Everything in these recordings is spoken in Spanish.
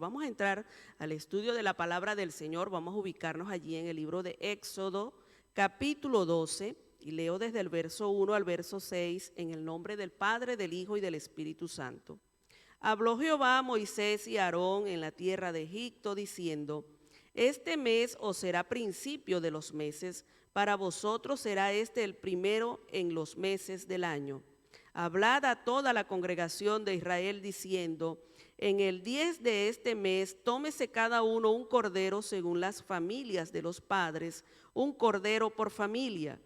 Vamos a entrar al estudio de la palabra del Señor. Vamos a ubicarnos allí en el libro de Éxodo, capítulo 12, y leo desde el verso 1 al verso 6, en el nombre del Padre, del Hijo y del Espíritu Santo. Habló Jehová a Moisés y a Aarón en la tierra de Egipto, diciendo: Este mes os será principio de los meses, para vosotros será este el primero en los meses del año. Hablad a toda la congregación de Israel diciendo: en el 10 de este mes tómese cada uno un cordero según las familias de los padres, un cordero por familia.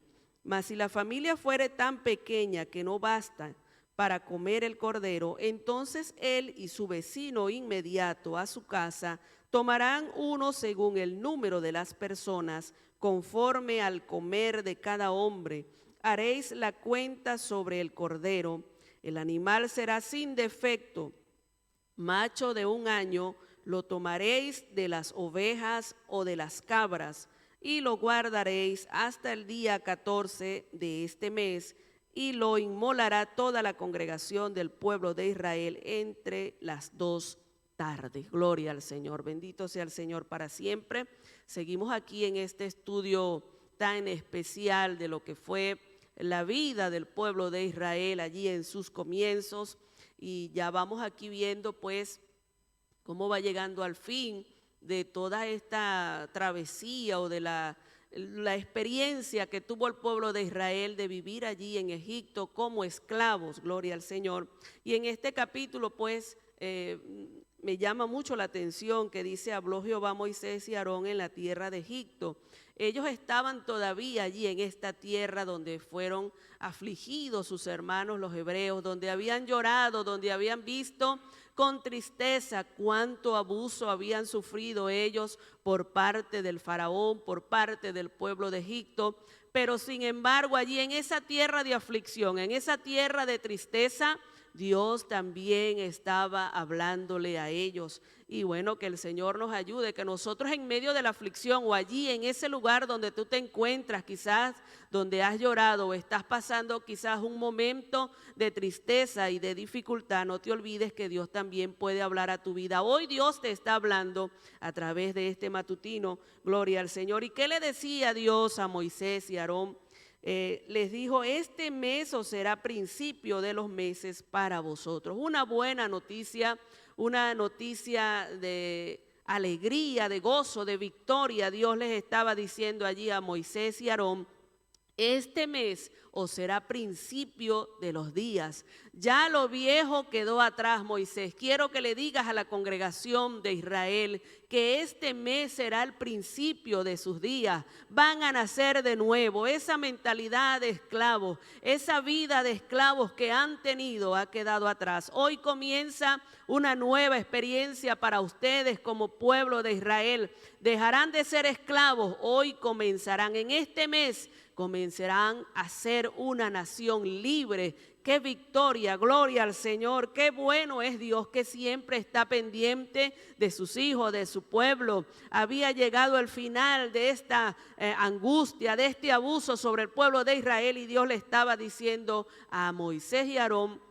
Mas si la familia fuere tan pequeña que no basta para comer el cordero, entonces él y su vecino inmediato a su casa tomarán uno según el número de las personas, conforme al comer de cada hombre. Haréis la cuenta sobre el cordero. El animal será sin defecto, macho de 1 año. Lo tomaréis de las ovejas o de las cabras, y lo guardaréis hasta el día 14 de este mes, y lo inmolará toda la congregación del pueblo de Israel entre las 2 tardes. Gloria al Señor, bendito sea el Señor para siempre. Seguimos aquí en este estudio tan especial de lo que fue la vida del pueblo de Israel allí en sus comienzos, y ya vamos aquí viendo pues cómo va llegando al fin de toda esta travesía o de la experiencia que tuvo el pueblo de Israel de vivir allí en Egipto como esclavos, gloria al Señor. Y en este capítulo pues me llama mucho la atención que dice: habló Jehová a Moisés y a Aarón en la tierra de Egipto. Ellos estaban todavía allí en esta tierra donde fueron afligidos sus hermanos los hebreos, donde habían llorado, donde habían visto con tristeza cuánto abuso habían sufrido ellos por parte del faraón, por parte del pueblo de Egipto. Pero sin embargo, allí en esa tierra de aflicción, en esa tierra de tristeza, Dios también estaba hablándole a ellos. Y bueno, que el Señor nos ayude, que nosotros en medio de la aflicción o allí en ese lugar donde tú te encuentras, quizás donde has llorado o estás pasando quizás un momento de tristeza y de dificultad, no te olvides que Dios también puede hablar a tu vida. Hoy Dios te está hablando a través de este matutino, gloria al Señor. ¿Y qué le decía Dios a Moisés y a Aarón? Les dijo: este mes os será principio de los meses para vosotros. Una buena noticia, una noticia de alegría, de gozo, de victoria. Dios les estaba diciendo allí a Moisés y a Aarón: este mes os será principio de los días. Ya lo viejo quedó atrás, Moisés. Quiero que le digas a la congregación de Israel que este mes será el principio de sus días. Van a nacer de nuevo. Esa mentalidad de esclavos, esa vida de esclavos que han tenido ha quedado atrás. Hoy comienza una nueva experiencia para ustedes como pueblo de Israel. Dejarán de ser esclavos. Hoy comenzarán, en este mes comenzarán a ser una nación libre. ¡Qué victoria! Gloria al Señor. ¡Qué bueno es Dios, que siempre está pendiente de sus hijos, de su pueblo! Había llegado el final de esta angustia, de este abuso sobre el pueblo de Israel, y Dios le estaba diciendo a Moisés y a Aarón: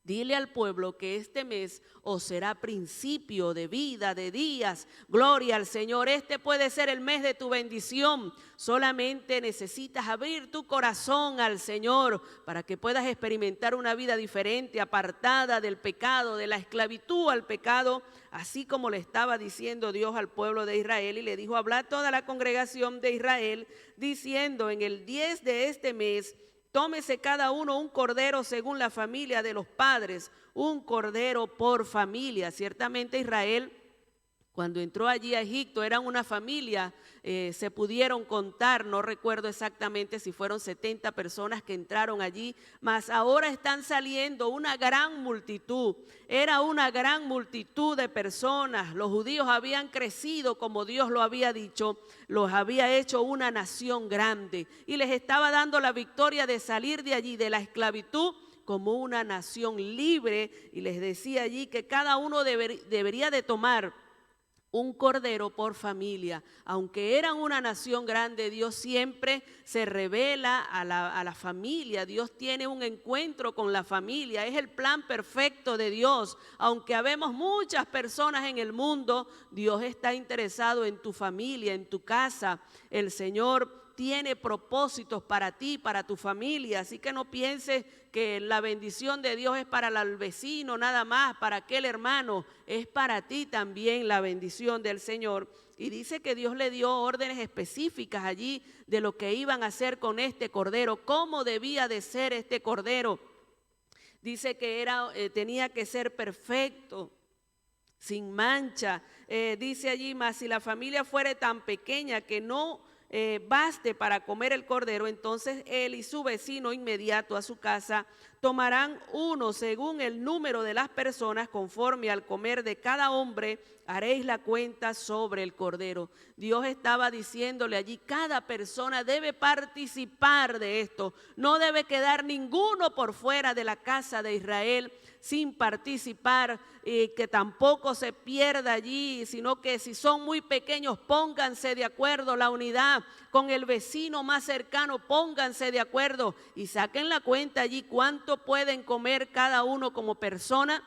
dile al pueblo que este mes os será principio de vida, de días. Gloria al Señor. Este puede ser el mes de tu bendición. Solamente necesitas abrir tu corazón al Señor para que puedas experimentar una vida diferente, apartada del pecado, de la esclavitud al pecado, así como le estaba diciendo Dios al pueblo de Israel. Y le dijo: hablad toda la congregación de Israel, diciendo: en el 10 de este mes tómese cada uno un cordero según la familia de los padres, un cordero por familia. Ciertamente Israel, cuando entró allí a Egipto, eran una familia, se pudieron contar, no recuerdo exactamente si fueron 70 personas que entraron allí, mas ahora están saliendo una gran multitud. Era una gran multitud de personas. Los judíos habían crecido como Dios lo había dicho, los había hecho una nación grande y les estaba dando la victoria de salir de allí, de la esclavitud, como una nación libre. Y les decía allí que cada uno debería de tomar un cordero por familia. Aunque eran una nación grande, Dios siempre se revela a la familia. Dios tiene un encuentro con la familia. Es el plan perfecto de Dios. Aunque habemos muchas personas en el mundo, Dios está interesado en tu familia, en tu casa. El Señor tiene propósitos para ti, para tu familia. Así que no pienses que la bendición de Dios es para el vecino nada más, para aquel hermano. Es para ti también la bendición del Señor. Y dice que Dios le dio órdenes específicas allí de lo que iban a hacer con este cordero, cómo debía de ser este cordero. Dice que tenía que ser perfecto, sin mancha. Dice allí, mas si la familia fuere tan pequeña que no baste para comer el cordero, entonces él y su vecino inmediato a su casa tomarán uno según el número de las personas, conforme al comer de cada hombre haréis la cuenta sobre el cordero. Dios estaba diciéndole allí, cada persona debe participar de esto, no debe quedar ninguno por fuera de la casa de Israel sin participar, que tampoco se pierda allí, sino que si son muy pequeños, pónganse de acuerdo, la unidad con el vecino más cercano, pónganse de acuerdo y saquen la cuenta allí cuánto pueden comer cada uno como persona.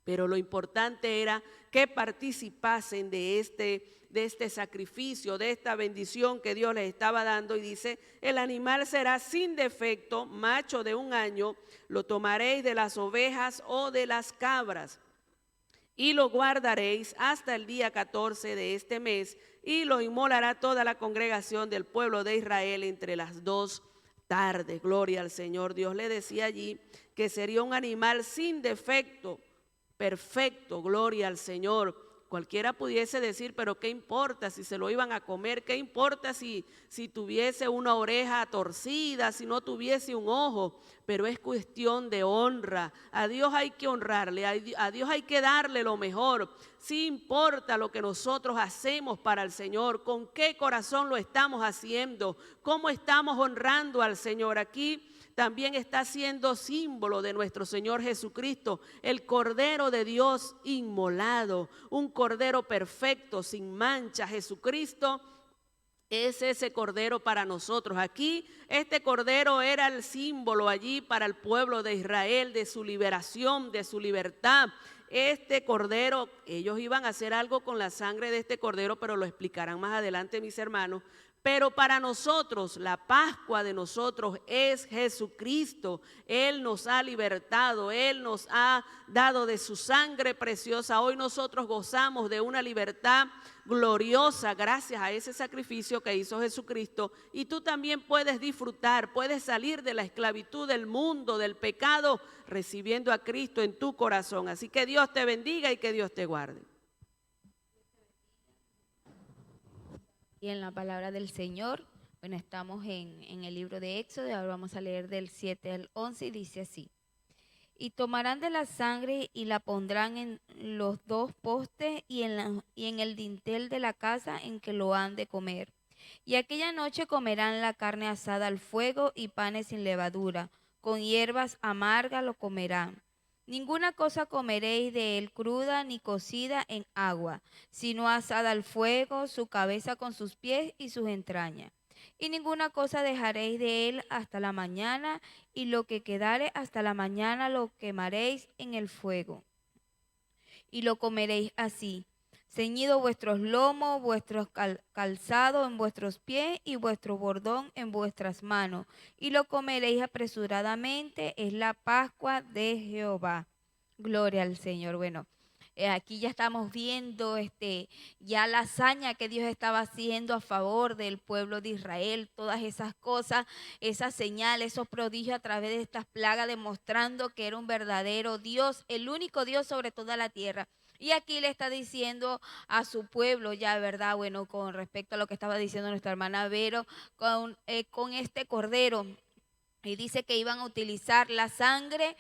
Pero lo importante era que participasen de este sacrificio, de esta bendición que Dios les estaba dando. Y dice, el animal será sin defecto, macho de 1 año, lo tomaréis de las ovejas o de las cabras y lo guardaréis hasta el día 14 de este mes y lo inmolará toda la congregación del pueblo de Israel entre las 2 tardes. Gloria al Señor. Dios le decía allí que sería un animal sin defecto, perfecto, gloria al Señor. Cualquiera pudiese decir, pero ¿qué importa si se lo iban a comer? ¿Qué importa si tuviese una oreja torcida, si no tuviese un ojo? Pero es cuestión de honra. A Dios hay que honrarle, a Dios hay que darle lo mejor. Sí importa lo que nosotros hacemos para el Señor, con qué corazón lo estamos haciendo, cómo estamos honrando al Señor. Aquí también está siendo símbolo de nuestro Señor Jesucristo, el Cordero de Dios inmolado, un Cordero perfecto, sin mancha. Jesucristo es ese Cordero para nosotros. Aquí este Cordero era el símbolo allí para el pueblo de Israel, de su liberación, de su libertad. Este Cordero, ellos iban a hacer algo con la sangre de este Cordero, pero lo explicarán más adelante mis hermanos. Pero para nosotros, la Pascua de nosotros es Jesucristo. Él nos ha libertado, Él nos ha dado de su sangre preciosa. Hoy nosotros gozamos de una libertad gloriosa gracias a ese sacrificio que hizo Jesucristo. Y tú también puedes disfrutar, puedes salir de la esclavitud del mundo, del pecado, recibiendo a Cristo en tu corazón. Así que Dios te bendiga y que Dios te guarde. Y en la palabra del Señor, bueno, estamos en el libro de Éxodo, ahora vamos a leer del 7 al 11 y dice así. Y tomarán de la sangre y la pondrán en los 2 postes y en el dintel de la casa en que lo han de comer. Y aquella noche comerán la carne asada al fuego y panes sin levadura, con hierbas amargas lo comerán. Ninguna cosa comeréis de él cruda ni cocida en agua, sino asada al fuego, su cabeza con sus pies y sus entrañas. Y ninguna cosa dejaréis de él hasta la mañana, y lo que quedare hasta la mañana lo quemaréis en el fuego. Y lo comeréis así, ceñido vuestros lomos, vuestros calzados en vuestros pies y vuestro bordón en vuestras manos, y lo comeréis apresuradamente, es la Pascua de Jehová. Gloria al Señor. Bueno, aquí ya estamos viendo ya la hazaña que Dios estaba haciendo a favor del pueblo de Israel, todas esas cosas, esas señales, esos prodigios a través de estas plagas, demostrando que era un verdadero Dios, el único Dios sobre toda la tierra. Y aquí le está diciendo a su pueblo ya, ¿verdad? Bueno, con respecto a lo que estaba diciendo nuestra hermana Vero, con este cordero, y dice que iban a utilizar la sangre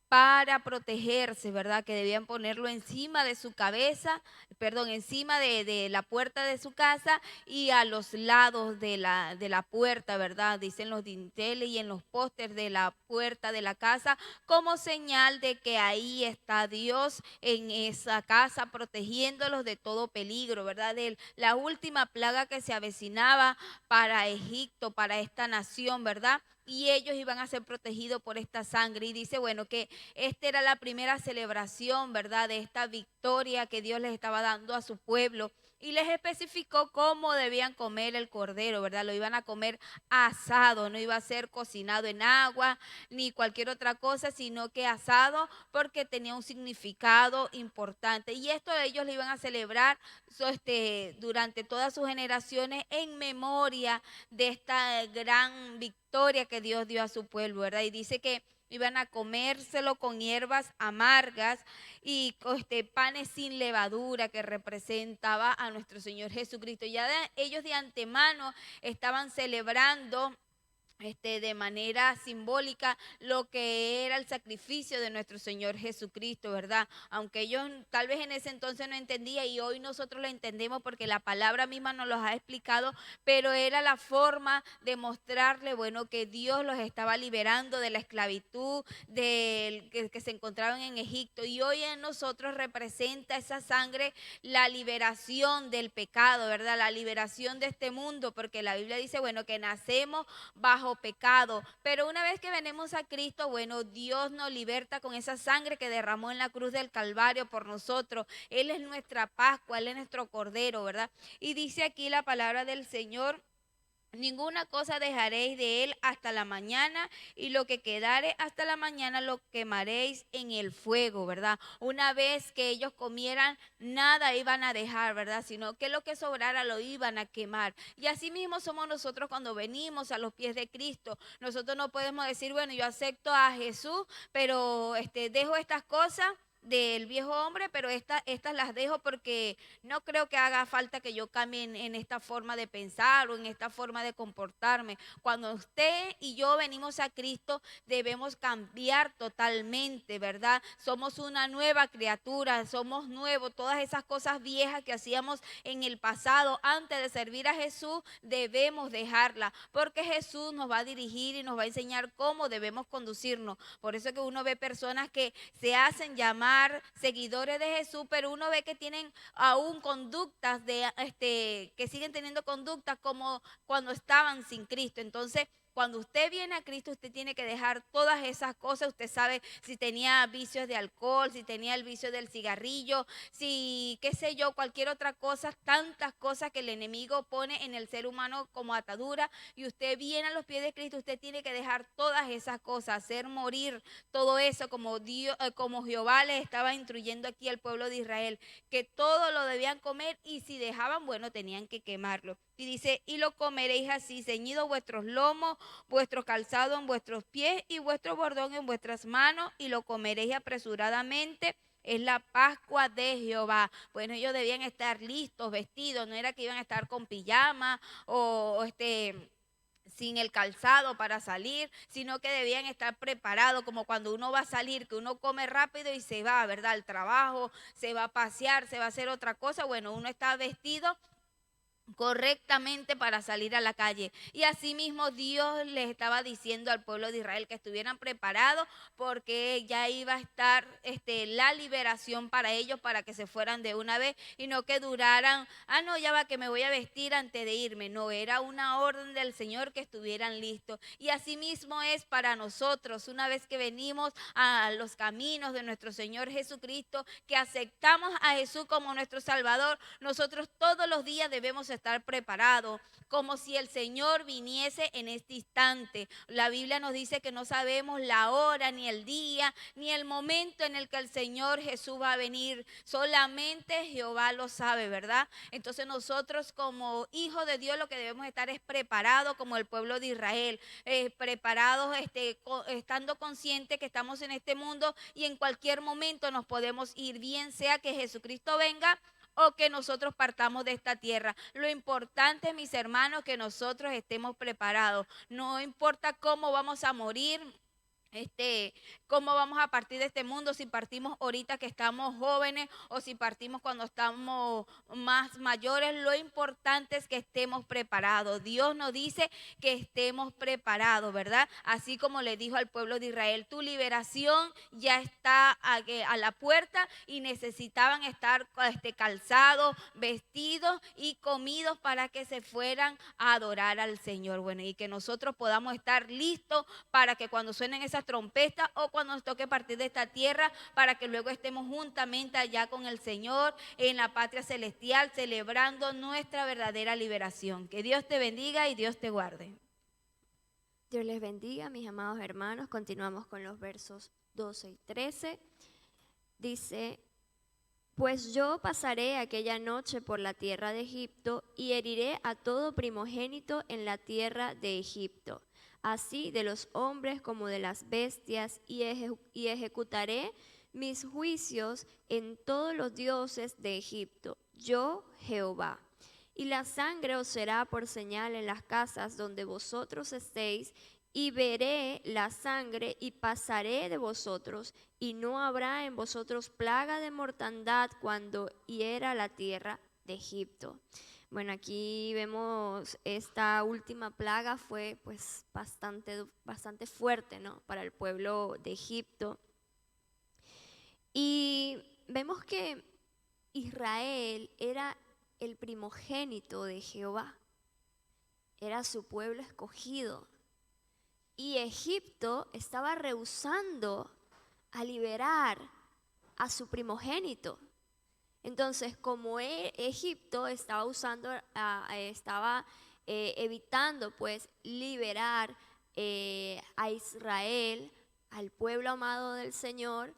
para protegerse, ¿verdad? Que debían ponerlo encima de su cabeza, perdón, encima de la puerta de su casa y a los lados de la puerta, ¿verdad? Dicen los dinteles y en los pósters de la puerta de la casa, como señal de que ahí está Dios en esa casa, protegiéndolos de todo peligro, ¿verdad? De la última plaga que se avecinaba para Egipto, para esta nación, ¿verdad? Y ellos iban a ser protegidos por esta sangre. Y dice, bueno, que esta era la primera celebración, ¿verdad? De esta victoria que Dios les estaba dando a su pueblo. Y les especificó cómo debían comer el cordero, ¿verdad? Lo iban a comer asado, no iba a ser cocinado en agua ni cualquier otra cosa, sino que asado porque tenía un significado importante. Y esto ellos lo iban a celebrar durante todas sus generaciones en memoria de esta gran victoria que Dios dio a su pueblo, ¿verdad? Y dice que iban a comérselo con hierbas amargas y panes sin levadura que representaba a nuestro Señor Jesucristo. Ellos de antemano estaban celebrando de manera simbólica lo que era el sacrificio de nuestro Señor Jesucristo, ¿verdad? Aunque ellos tal vez en ese entonces no entendían y hoy nosotros lo entendemos porque la palabra misma nos los ha explicado, pero era la forma de mostrarle, bueno, que Dios los estaba liberando de la esclavitud que se encontraban en Egipto y hoy en nosotros representa esa sangre la liberación del pecado, ¿verdad? La liberación de este mundo, porque la Biblia dice, bueno, que nacemos bajo pecado, pero una vez que venimos a Cristo, bueno, Dios nos liberta con esa sangre que derramó en la cruz del Calvario por nosotros. Él es nuestra Pascua, Él es nuestro Cordero, ¿verdad? Y dice aquí la palabra del Señor: ninguna cosa dejaréis de él hasta la mañana, y lo que quedare hasta la mañana lo quemaréis en el fuego, ¿verdad? Una vez que ellos comieran, nada iban a dejar, ¿verdad? Sino que lo que sobrara lo iban a quemar. Y así mismo somos nosotros cuando venimos a los pies de Cristo. Nosotros no podemos decir, bueno, yo acepto a Jesús, pero dejo estas cosas del viejo hombre, pero estas las dejo porque no creo que haga falta que yo cambie en esta forma de pensar o en esta forma de comportarme. Cuando usted y yo venimos a Cristo, debemos cambiar totalmente, ¿verdad? Somos una nueva criatura, somos nuevos. Todas esas cosas viejas que hacíamos en el pasado antes de servir a Jesús, debemos dejarlas, porque Jesús nos va a dirigir y nos va a enseñar cómo debemos conducirnos. Por eso que uno ve personas que se hacen llamar seguidores de Jesús, pero uno ve que tienen aún conductas que siguen teniendo conductas como cuando estaban sin Cristo. Entonces, cuando usted viene a Cristo, usted tiene que dejar todas esas cosas. Usted sabe si tenía vicios de alcohol, si tenía el vicio del cigarrillo, si, qué sé yo, cualquier otra cosa, tantas cosas que el enemigo pone en el ser humano como atadura. Y usted viene a los pies de Cristo, usted tiene que dejar todas esas cosas, hacer morir todo eso, como Dios, como Jehová les estaba instruyendo aquí al pueblo de Israel, que todo lo debían comer y si dejaban, bueno, tenían que quemarlo. Y dice, y lo comeréis así, ceñido vuestros lomos, vuestro calzado en vuestros pies y vuestro bordón en vuestras manos, y lo comeréis apresuradamente. Es la Pascua de Jehová. Bueno, ellos debían estar listos, vestidos, no era que iban a estar con pijama o sin el calzado para salir, sino que debían estar preparados, como cuando uno va a salir, que uno come rápido y se va, ¿verdad? Al trabajo, se va a pasear, se va a hacer otra cosa. Bueno, uno está vestido correctamente para salir a la calle. Y asimismo Dios les estaba diciendo al pueblo de Israel que estuvieran preparados porque ya iba a estar la liberación para ellos, para que se fueran de una vez y no que duraran, no, ya va que me voy a vestir antes de irme. No, era una orden del Señor que estuvieran listos. Y asimismo es para nosotros, una vez que venimos a los caminos de nuestro Señor Jesucristo, que aceptamos a Jesús como nuestro Salvador, nosotros todos los días debemos estar preparados, como si el Señor viniese en este instante. La Biblia nos dice que no sabemos la hora, ni el día, ni el momento en el que el Señor Jesús va a venir. Solamente Jehová lo sabe, ¿verdad? Entonces nosotros como hijos de Dios lo que debemos estar es preparados como el pueblo de Israel, preparados, estando conscientes que estamos en este mundo y en cualquier momento nos podemos ir, bien sea que Jesucristo venga o que nosotros partamos de esta tierra. Lo importante, mis hermanos, que nosotros estemos preparados. No importa cómo vamos a morir. cómo vamos a partir de este mundo, si partimos ahorita que estamos jóvenes o si partimos cuando estamos más mayores. Lo importante es que estemos preparados. Dios nos dice que estemos preparados, ¿verdad? Así como le dijo al pueblo de Israel, tu liberación ya está a la puerta y necesitaban estar calzados, vestidos y comidos para que se fueran a adorar al Señor. Bueno, y que nosotros podamos estar listos para que cuando suenen esas trompetas o cuando nos toque partir de esta tierra, para que luego estemos juntamente allá con el Señor en la patria celestial, celebrando nuestra verdadera liberación. Que Dios te bendiga y Dios te guarde. Dios les bendiga, mis amados hermanos. Continuamos con los versos 12 y 13. Dice: pues yo pasaré aquella noche por la tierra de Egipto y heriré a todo primogénito en la tierra de Egipto, así de los hombres como de las bestias, y ejecutaré mis juicios en todos los dioses de Egipto, yo Jehová. Y la sangre os será por señal en las casas donde vosotros estéis, y veré la sangre y pasaré de vosotros, y no habrá en vosotros plaga de mortandad cuando hiera la tierra de Egipto. Bueno, aquí vemos esta última plaga fue pues bastante fuerte, ¿no?, para el pueblo de Egipto. Y vemos que Israel era el primogénito de Jehová, era su pueblo escogido. Y Egipto estaba rehusando a liberar a su primogénito. Entonces, como Egipto estaba evitando pues liberar a Israel, al pueblo amado del Señor,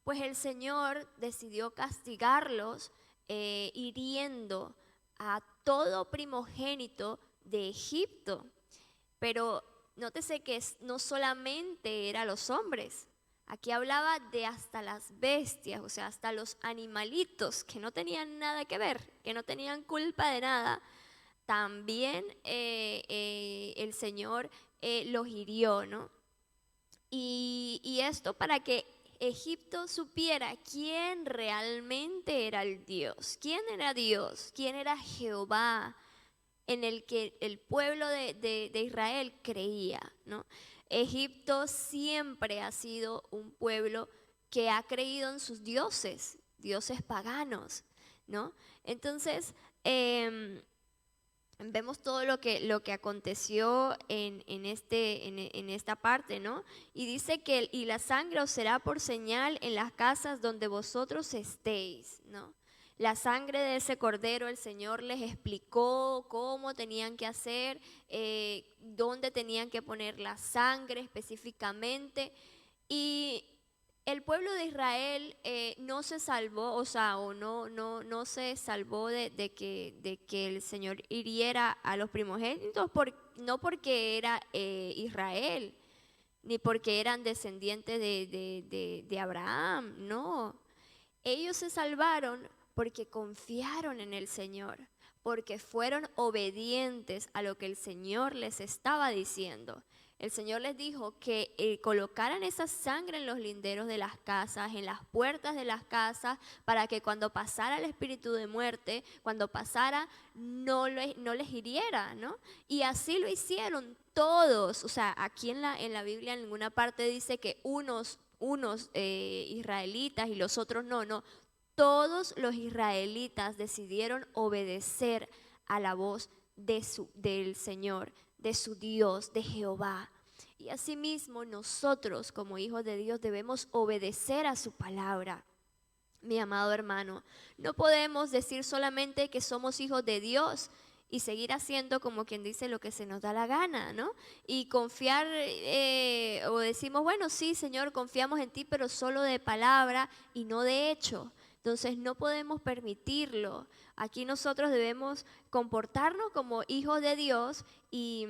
pues el Señor decidió castigarlos hiriendo a todo primogénito de Egipto. Pero nótese que no solamente eran los hombres, aquí hablaba de hasta las bestias, o sea, hasta los animalitos que no tenían nada que ver, que no tenían culpa de nada. También el Señor los hirió, ¿no? Y esto para que Egipto supiera quién realmente era el Dios, quién era Dios, quién era Jehová, en el que el pueblo de Israel creía, ¿no? Egipto siempre ha sido un pueblo que ha creído en sus dioses, dioses paganos, ¿no? Entonces, vemos todo lo que aconteció en esta parte, ¿no? Y dice que y la sangre os será por señal en las casas donde vosotros estéis, ¿no? La sangre de ese cordero, el Señor les explicó cómo tenían que hacer, dónde tenían que poner la sangre específicamente. Y el pueblo de Israel no se salvó, o sea, no se salvó de que el Señor hiriera a los primogénitos, no porque era Israel, ni porque eran descendientes de Abraham, no. Ellos se salvaron porque confiaron en el Señor, porque fueron obedientes a lo que el Señor les estaba diciendo. El Señor les dijo que colocaran esa sangre en los linderos de las casas, en las puertas de las casas, para que cuando pasara el espíritu de muerte, cuando pasara, no les hiriera, ¿no? Y así lo hicieron todos. O sea, aquí en la Biblia en ninguna parte dice que unos israelitas y los otros no. Todos los israelitas decidieron obedecer a la voz del Señor, de su Dios, de Jehová. Y asimismo nosotros como hijos de Dios debemos obedecer a su palabra. Mi amado hermano, no podemos decir solamente que somos hijos de Dios y seguir haciendo como quien dice lo que se nos da la gana, ¿no? Y confiar o decimos, bueno, sí, Señor, confiamos en ti, pero solo de palabra y no de hecho. Entonces no podemos permitirlo. Aquí nosotros debemos comportarnos como hijos de Dios y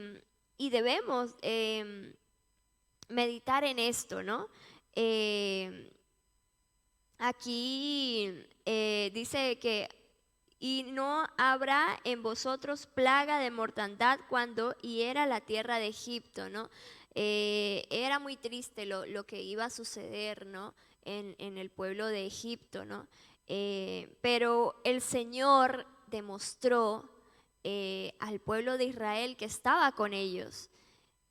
debemos meditar en esto, ¿no? Aquí dice que y no habrá en vosotros plaga de mortandad cuando hiera la tierra de Egipto, ¿no? Era muy triste lo que iba a suceder, ¿no? En el pueblo de Egipto, ¿no? Pero el Señor demostró al pueblo de Israel que estaba con ellos.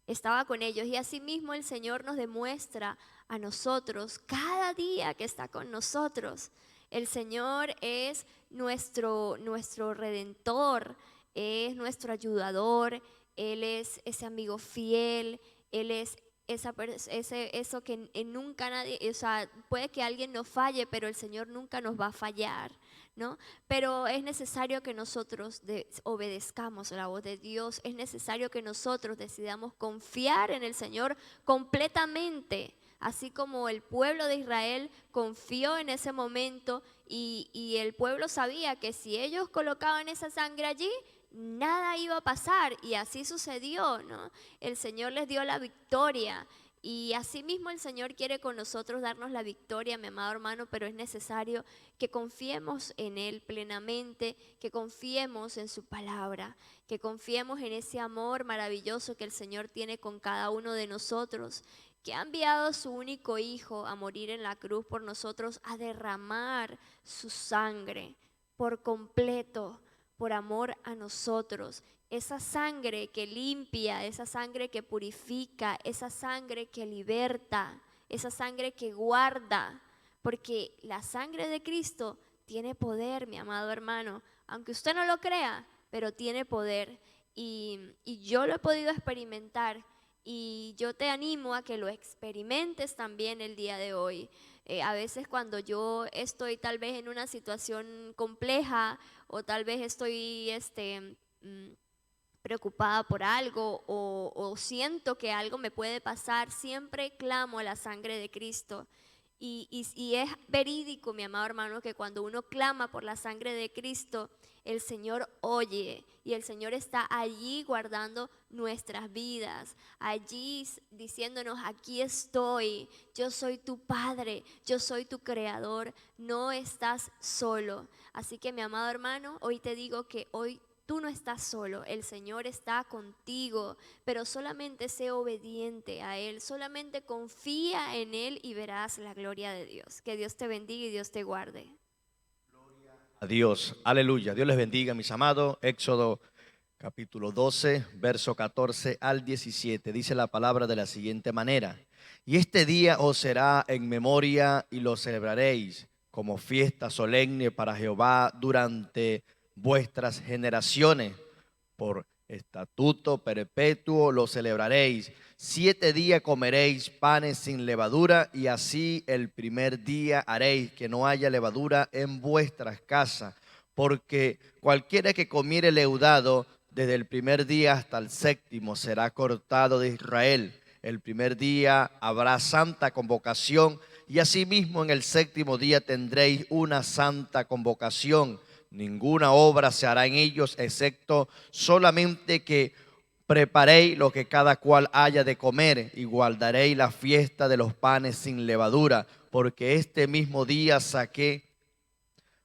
Estaba con ellos, y asimismo el Señor nos demuestra a nosotros cada día que está con nosotros. El Señor es nuestro redentor, es nuestro ayudador, Él es ese amigo fiel, Él es eso que nunca nadie, o sea, puede que alguien nos falle, pero el Señor nunca nos va a fallar, ¿no? Pero es necesario que nosotros obedezcamos la voz de Dios, es necesario que nosotros decidamos confiar en el Señor completamente, así como el pueblo de Israel confió en ese momento, y el pueblo sabía que si ellos colocaban esa sangre allí, nada iba a pasar, y así sucedió, ¿no? El Señor les dio la victoria. Y así mismo el Señor quiere con nosotros darnos la victoria, mi amado hermano, pero es necesario que confiemos en Él plenamente, que confiemos en su palabra, que confiemos en ese amor maravilloso que el Señor tiene con cada uno de nosotros, que ha enviado a su único Hijo a morir en la cruz por nosotros, a derramar su sangre por completo, por amor a nosotros. Esa sangre que limpia, esa sangre que purifica, esa sangre que liberta, esa sangre que guarda, porque la sangre de Cristo tiene poder, mi amado hermano, aunque usted no lo crea, pero tiene poder, y yo lo he podido experimentar, y yo te animo a que lo experimentes también el día de hoy. A veces cuando yo estoy tal vez en una situación compleja, o tal vez estoy preocupada por algo, o siento que algo me puede pasar, siempre clamo a la sangre de Cristo. Y es verídico, mi amado hermano, que cuando uno clama por la sangre de Cristo, el Señor oye, y el Señor está allí guardando nuestras vidas, allí diciéndonos: aquí estoy, yo soy tu Padre, yo soy tu Creador, no estás solo. Así que, mi amado hermano, hoy te digo que hoy tú no estás solo, el Señor está contigo, pero solamente sé obediente a Él, solamente confía en Él y verás la gloria de Dios. Que Dios te bendiga y Dios te guarde. A Dios, aleluya. Dios les bendiga, mis amados. Éxodo capítulo 12, verso 14 al 17. Dice la palabra de la siguiente manera: y este día os será en memoria y lo celebraréis como fiesta solemne para Jehová durante vuestras generaciones. Por estatuto perpetuo lo celebraréis. 7 días comeréis panes sin levadura, y así el primer día haréis que no haya levadura en vuestras casas, porque cualquiera que comiere leudado desde el primer día hasta el séptimo será cortado de Israel. El primer día habrá santa convocación, y asimismo en el séptimo día tendréis una santa convocación. Ninguna obra se hará en ellos, excepto solamente que preparéis lo que cada cual haya de comer, y guardaréis la fiesta de los panes sin levadura, porque este mismo día saqué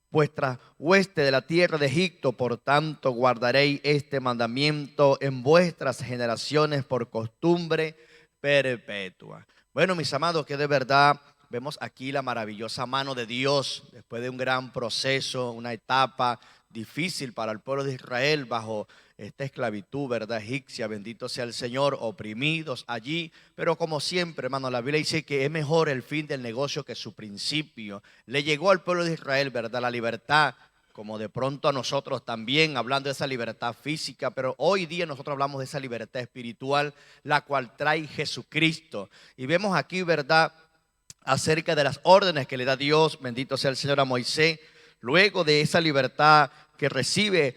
vuestra hueste de la tierra de Egipto. Por tanto, guardaréis este mandamiento en vuestras generaciones por costumbre perpetua. Bueno, mis amados, que de verdad vemos aquí la maravillosa mano de Dios después de un gran proceso, una etapa difícil para el pueblo de Israel bajo esta esclavitud, ¿verdad?, egipcia. Bendito sea el Señor, oprimidos allí. Pero como siempre, hermano, la Biblia dice que es mejor el fin del negocio que su principio. Le llegó al pueblo de Israel, ¿verdad?, la libertad, como de pronto a nosotros también, hablando de esa libertad física, pero hoy día nosotros hablamos de esa libertad espiritual, la cual trae Jesucristo. Y vemos aquí, ¿verdad?, acerca de las órdenes que le da Dios, bendito sea el Señor, a Moisés, luego de esa libertad que recibe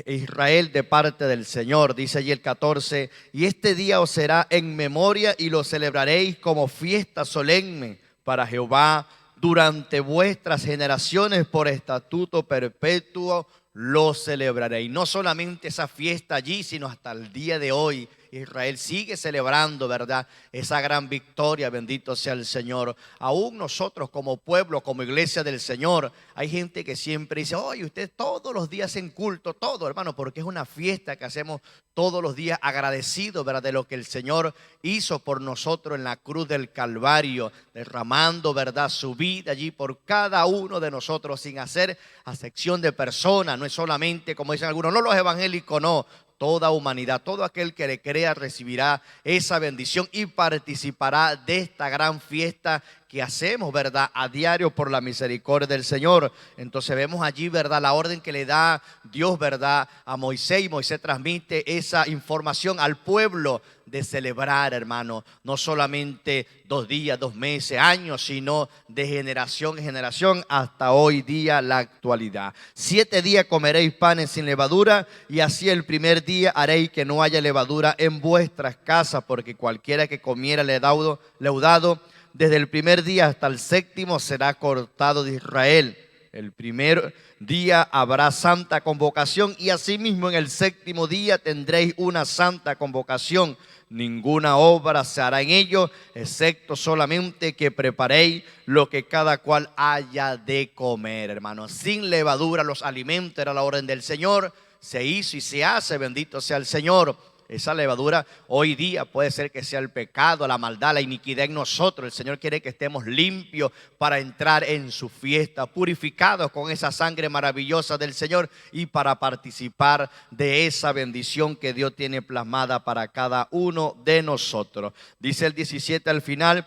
Israel de parte del Señor. Dice allí el 14: y este día os será en memoria y lo celebraréis como fiesta solemne para Jehová durante vuestras generaciones, por estatuto perpetuo lo celebraré. Y no solamente esa fiesta allí, sino hasta el día de hoy. Israel sigue celebrando, ¿verdad?, esa gran victoria, bendito sea el Señor. Aún nosotros como pueblo, como iglesia del Señor, hay gente que siempre dice, oye, usted todos los días en culto, todo, hermano, porque es una fiesta que hacemos todos los días agradecidos, ¿verdad?, de lo que el Señor hizo por nosotros en la cruz del Calvario, derramando, ¿verdad?, su vida allí por cada uno de nosotros, sin hacer acepción de personas. No es solamente, como dicen algunos, no los evangélicos, no. Toda humanidad, todo aquel que le crea recibirá esa bendición y participará de esta gran fiesta que hacemos, ¿verdad?, a diario por la misericordia del Señor. Entonces vemos allí, ¿verdad?, la orden que le da Dios, ¿verdad?, a Moisés, y Moisés transmite esa información al pueblo de celebrar, hermano, no solamente 2 días, 2 meses, años, sino de generación en generación hasta hoy día, la actualidad. 7 días comeréis panes sin levadura, y así el primer haréis que no haya levadura en vuestras casas, porque cualquiera que comiera leudado desde el primer día hasta el 7º será cortado de Israel. El primer día habrá santa convocación, y asimismo en el 7º día tendréis una santa convocación. Ninguna obra se hará en ello, excepto solamente que preparéis lo que cada cual haya de comer, hermanos. Sin levadura los alimentos, era la orden del Señor. Se hizo y se hace, bendito sea el Señor. Esa levadura hoy día puede ser que sea el pecado, la maldad, la iniquidad en nosotros. El Señor quiere que estemos limpios para entrar en su fiesta, purificados con esa sangre maravillosa del Señor, y para participar de esa bendición que Dios tiene plasmada para cada uno de nosotros. Dice el 17 al final: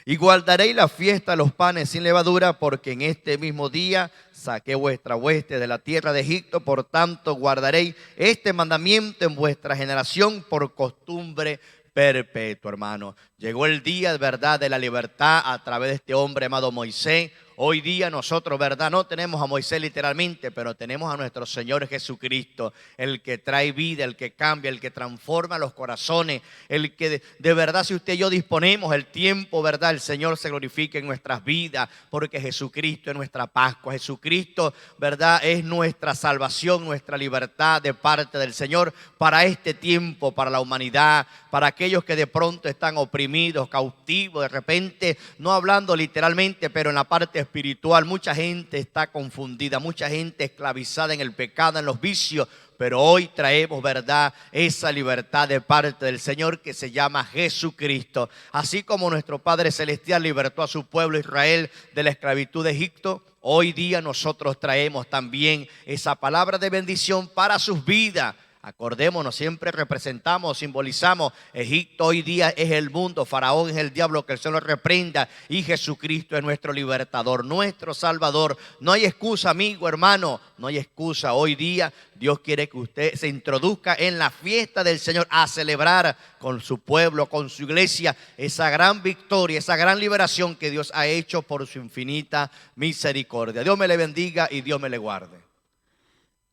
y guardaréis la fiesta de los panes sin levadura, porque en este mismo día saqué vuestra hueste de la tierra de Egipto. Por tanto, guardaréis este mandamiento en vuestra generación por costumbre perpetua, hermano. Llegó el día, ¿verdad?, de la libertad a través de este hombre llamado Moisés. Hoy día nosotros, ¿verdad?, no tenemos a Moisés literalmente, pero tenemos a nuestro Señor Jesucristo, el que trae vida, el que cambia, el que transforma los corazones, el que de verdad, si usted y yo disponemos el tiempo, ¿verdad?, el Señor se glorifica en nuestras vidas, porque Jesucristo es nuestra Pascua. Jesucristo, ¿verdad?, es nuestra salvación, nuestra libertad de parte del Señor para este tiempo, para la humanidad, para aquellos que de pronto están oprimidos, cautivos, de repente, no hablando literalmente, pero en la parte espiritual, mucha gente está confundida, mucha gente esclavizada en el pecado, en los vicios. Pero hoy traemos, ¿verdad?, esa libertad de parte del Señor, que se llama Jesucristo. Así como nuestro Padre Celestial libertó a su pueblo Israel de la esclavitud de Egipto, hoy día nosotros traemos también esa palabra de bendición para sus vidas. Acordémonos, siempre representamos, simbolizamos, Egipto hoy día es el mundo, Faraón es el diablo, que el Señor lo reprenda, y Jesucristo es nuestro libertador, nuestro salvador. No hay excusa, amigo, hermano, no hay excusa. Hoy día Dios quiere que usted se introduzca en la fiesta del Señor a celebrar con su pueblo, con su iglesia, esa gran victoria, esa gran liberación que Dios ha hecho por su infinita misericordia. Dios me le bendiga y Dios me le guarde.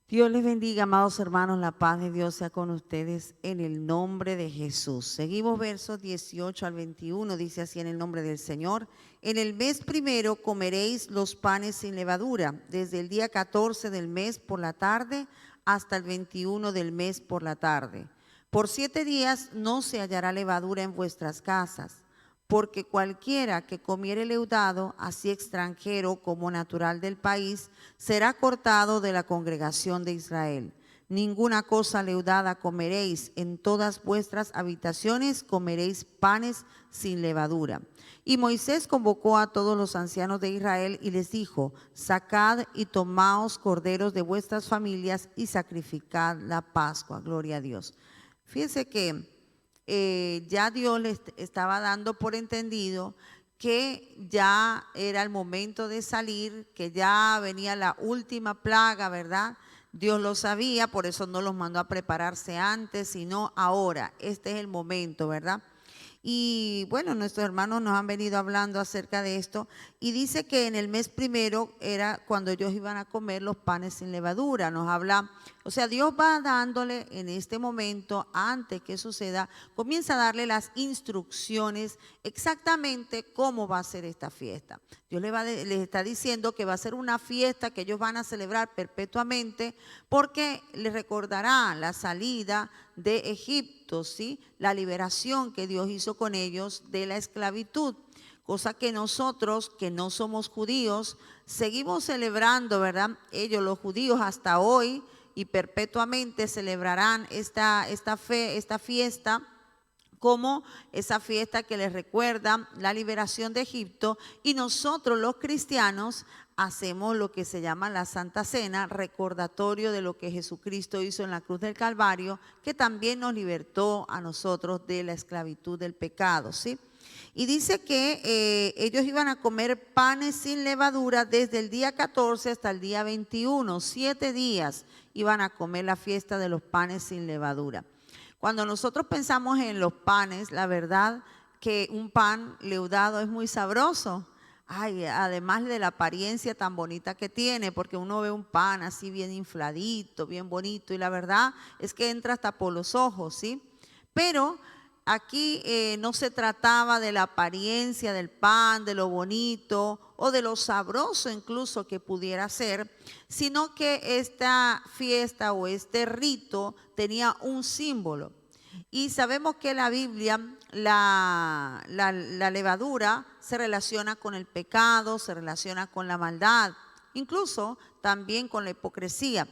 Dios les bendiga, amados hermanos, la paz de Dios sea con ustedes en el nombre de Jesús. Seguimos versos 18 al 21, dice así en el nombre del Señor: en el mes primero comeréis los panes sin levadura, desde el día 14 del mes por la tarde hasta el 21 del mes por la tarde. Por 7 días no se hallará levadura en vuestras casas, porque cualquiera que comiere leudado, así extranjero como natural del país, será cortado de la congregación de Israel. Ninguna cosa leudada comeréis, en todas vuestras habitaciones comeréis panes sin levadura. Y Moisés convocó a todos los ancianos de Israel y les dijo: sacad y tomaos corderos de vuestras familias y sacrificad la Pascua. Gloria a Dios. Fíjense que ya Dios les estaba dando por entendido que ya era el momento de salir, que ya venía la última plaga, ¿verdad? Dios lo sabía, por eso no los mandó a prepararse antes, sino ahora. Este es el momento, ¿verdad? Y bueno, nuestros hermanos nos han venido hablando acerca de esto, y dice que en el mes primero era cuando ellos iban a comer los panes sin levadura. Nos habla, o sea, Dios va dándole en este momento, antes que suceda, comienza a darle las instrucciones exactamente cómo va a ser esta fiesta. Dios Dios les está diciendo que va a ser una fiesta que ellos van a celebrar perpetuamente porque les recordará la salida de Egipto, ¿sí? La liberación que Dios hizo con ellos de la esclavitud. Cosa que nosotros, que no somos judíos, seguimos celebrando, ¿verdad? Ellos, los judíos, hasta hoy y perpetuamente celebrarán esta fiesta como esa fiesta que les recuerda la liberación de Egipto, y nosotros los cristianos hacemos lo que se llama la Santa Cena, recordatorio de lo que Jesucristo hizo en la cruz del Calvario, que también nos libertó a nosotros de la esclavitud del pecado, ¿sí? Y dice que ellos iban a comer panes sin levadura desde el día 14 hasta el día 21, 7 días iban a comer la fiesta de los panes sin levadura. Cuando nosotros pensamos en los panes, la verdad que un pan leudado es muy sabroso. Ay, además de la apariencia tan bonita que tiene, porque uno ve un pan así bien infladito, bien bonito, y la verdad es que entra hasta por los ojos, ¿sí? Pero aquí no se trataba de la apariencia del pan, de lo bonito o de lo sabroso incluso que pudiera ser, sino que esta fiesta o este rito tenía un símbolo. Y sabemos que en la Biblia la levadura se relaciona con el pecado, se relaciona con la maldad, incluso también con la hipocresía.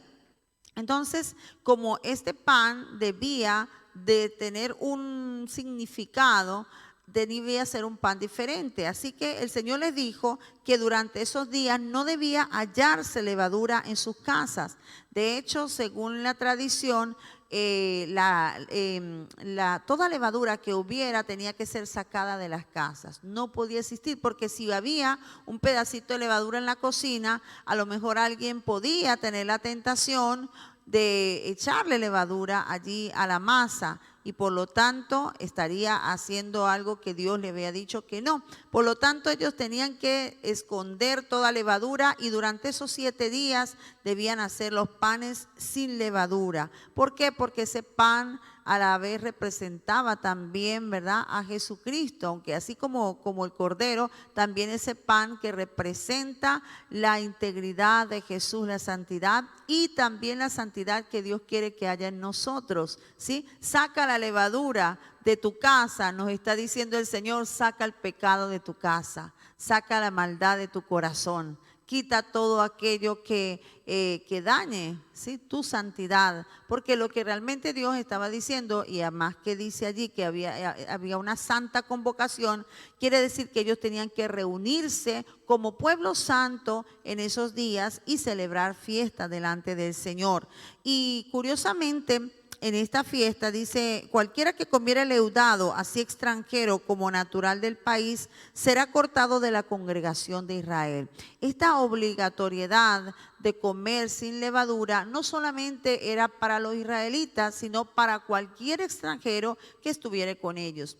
Entonces, como este pan debía de tener un significado, debía ser un pan diferente. Así que el Señor les dijo que durante esos días no debía hallarse levadura en sus casas. De hecho, según la tradición, toda levadura que hubiera tenía que ser sacada de las casas. No podía existir, porque si había un pedacito de levadura en la cocina, a lo mejor alguien podía tener la tentación de echarle levadura allí a la masa, y por lo tanto estaría haciendo algo que Dios le había dicho que no. Por lo tanto, ellos tenían que esconder toda levadura, y durante esos 7 días debían hacer los panes sin levadura. ¿Por qué? Porque ese pan a la vez representaba también, ¿verdad?, a Jesucristo, aunque así como el Cordero, también ese pan que representa la integridad de Jesús, la santidad, y también la santidad que Dios quiere que haya en nosotros, ¿sí? Saca la levadura de tu casa, nos está diciendo el Señor, saca el pecado de tu casa, saca la maldad de tu corazón. Quita todo aquello que dañe, ¿sí?, tu santidad, porque lo que realmente Dios estaba diciendo, y además que dice allí que había una santa convocación, quiere decir que ellos tenían que reunirse como pueblo santo en esos días y celebrar fiesta delante del Señor. Y curiosamente, en esta fiesta dice, cualquiera que comiera leudado, así extranjero como natural del país, será cortado de la congregación de Israel. Esta obligatoriedad de comer sin levadura no solamente era para los israelitas, sino para cualquier extranjero que estuviera con ellos.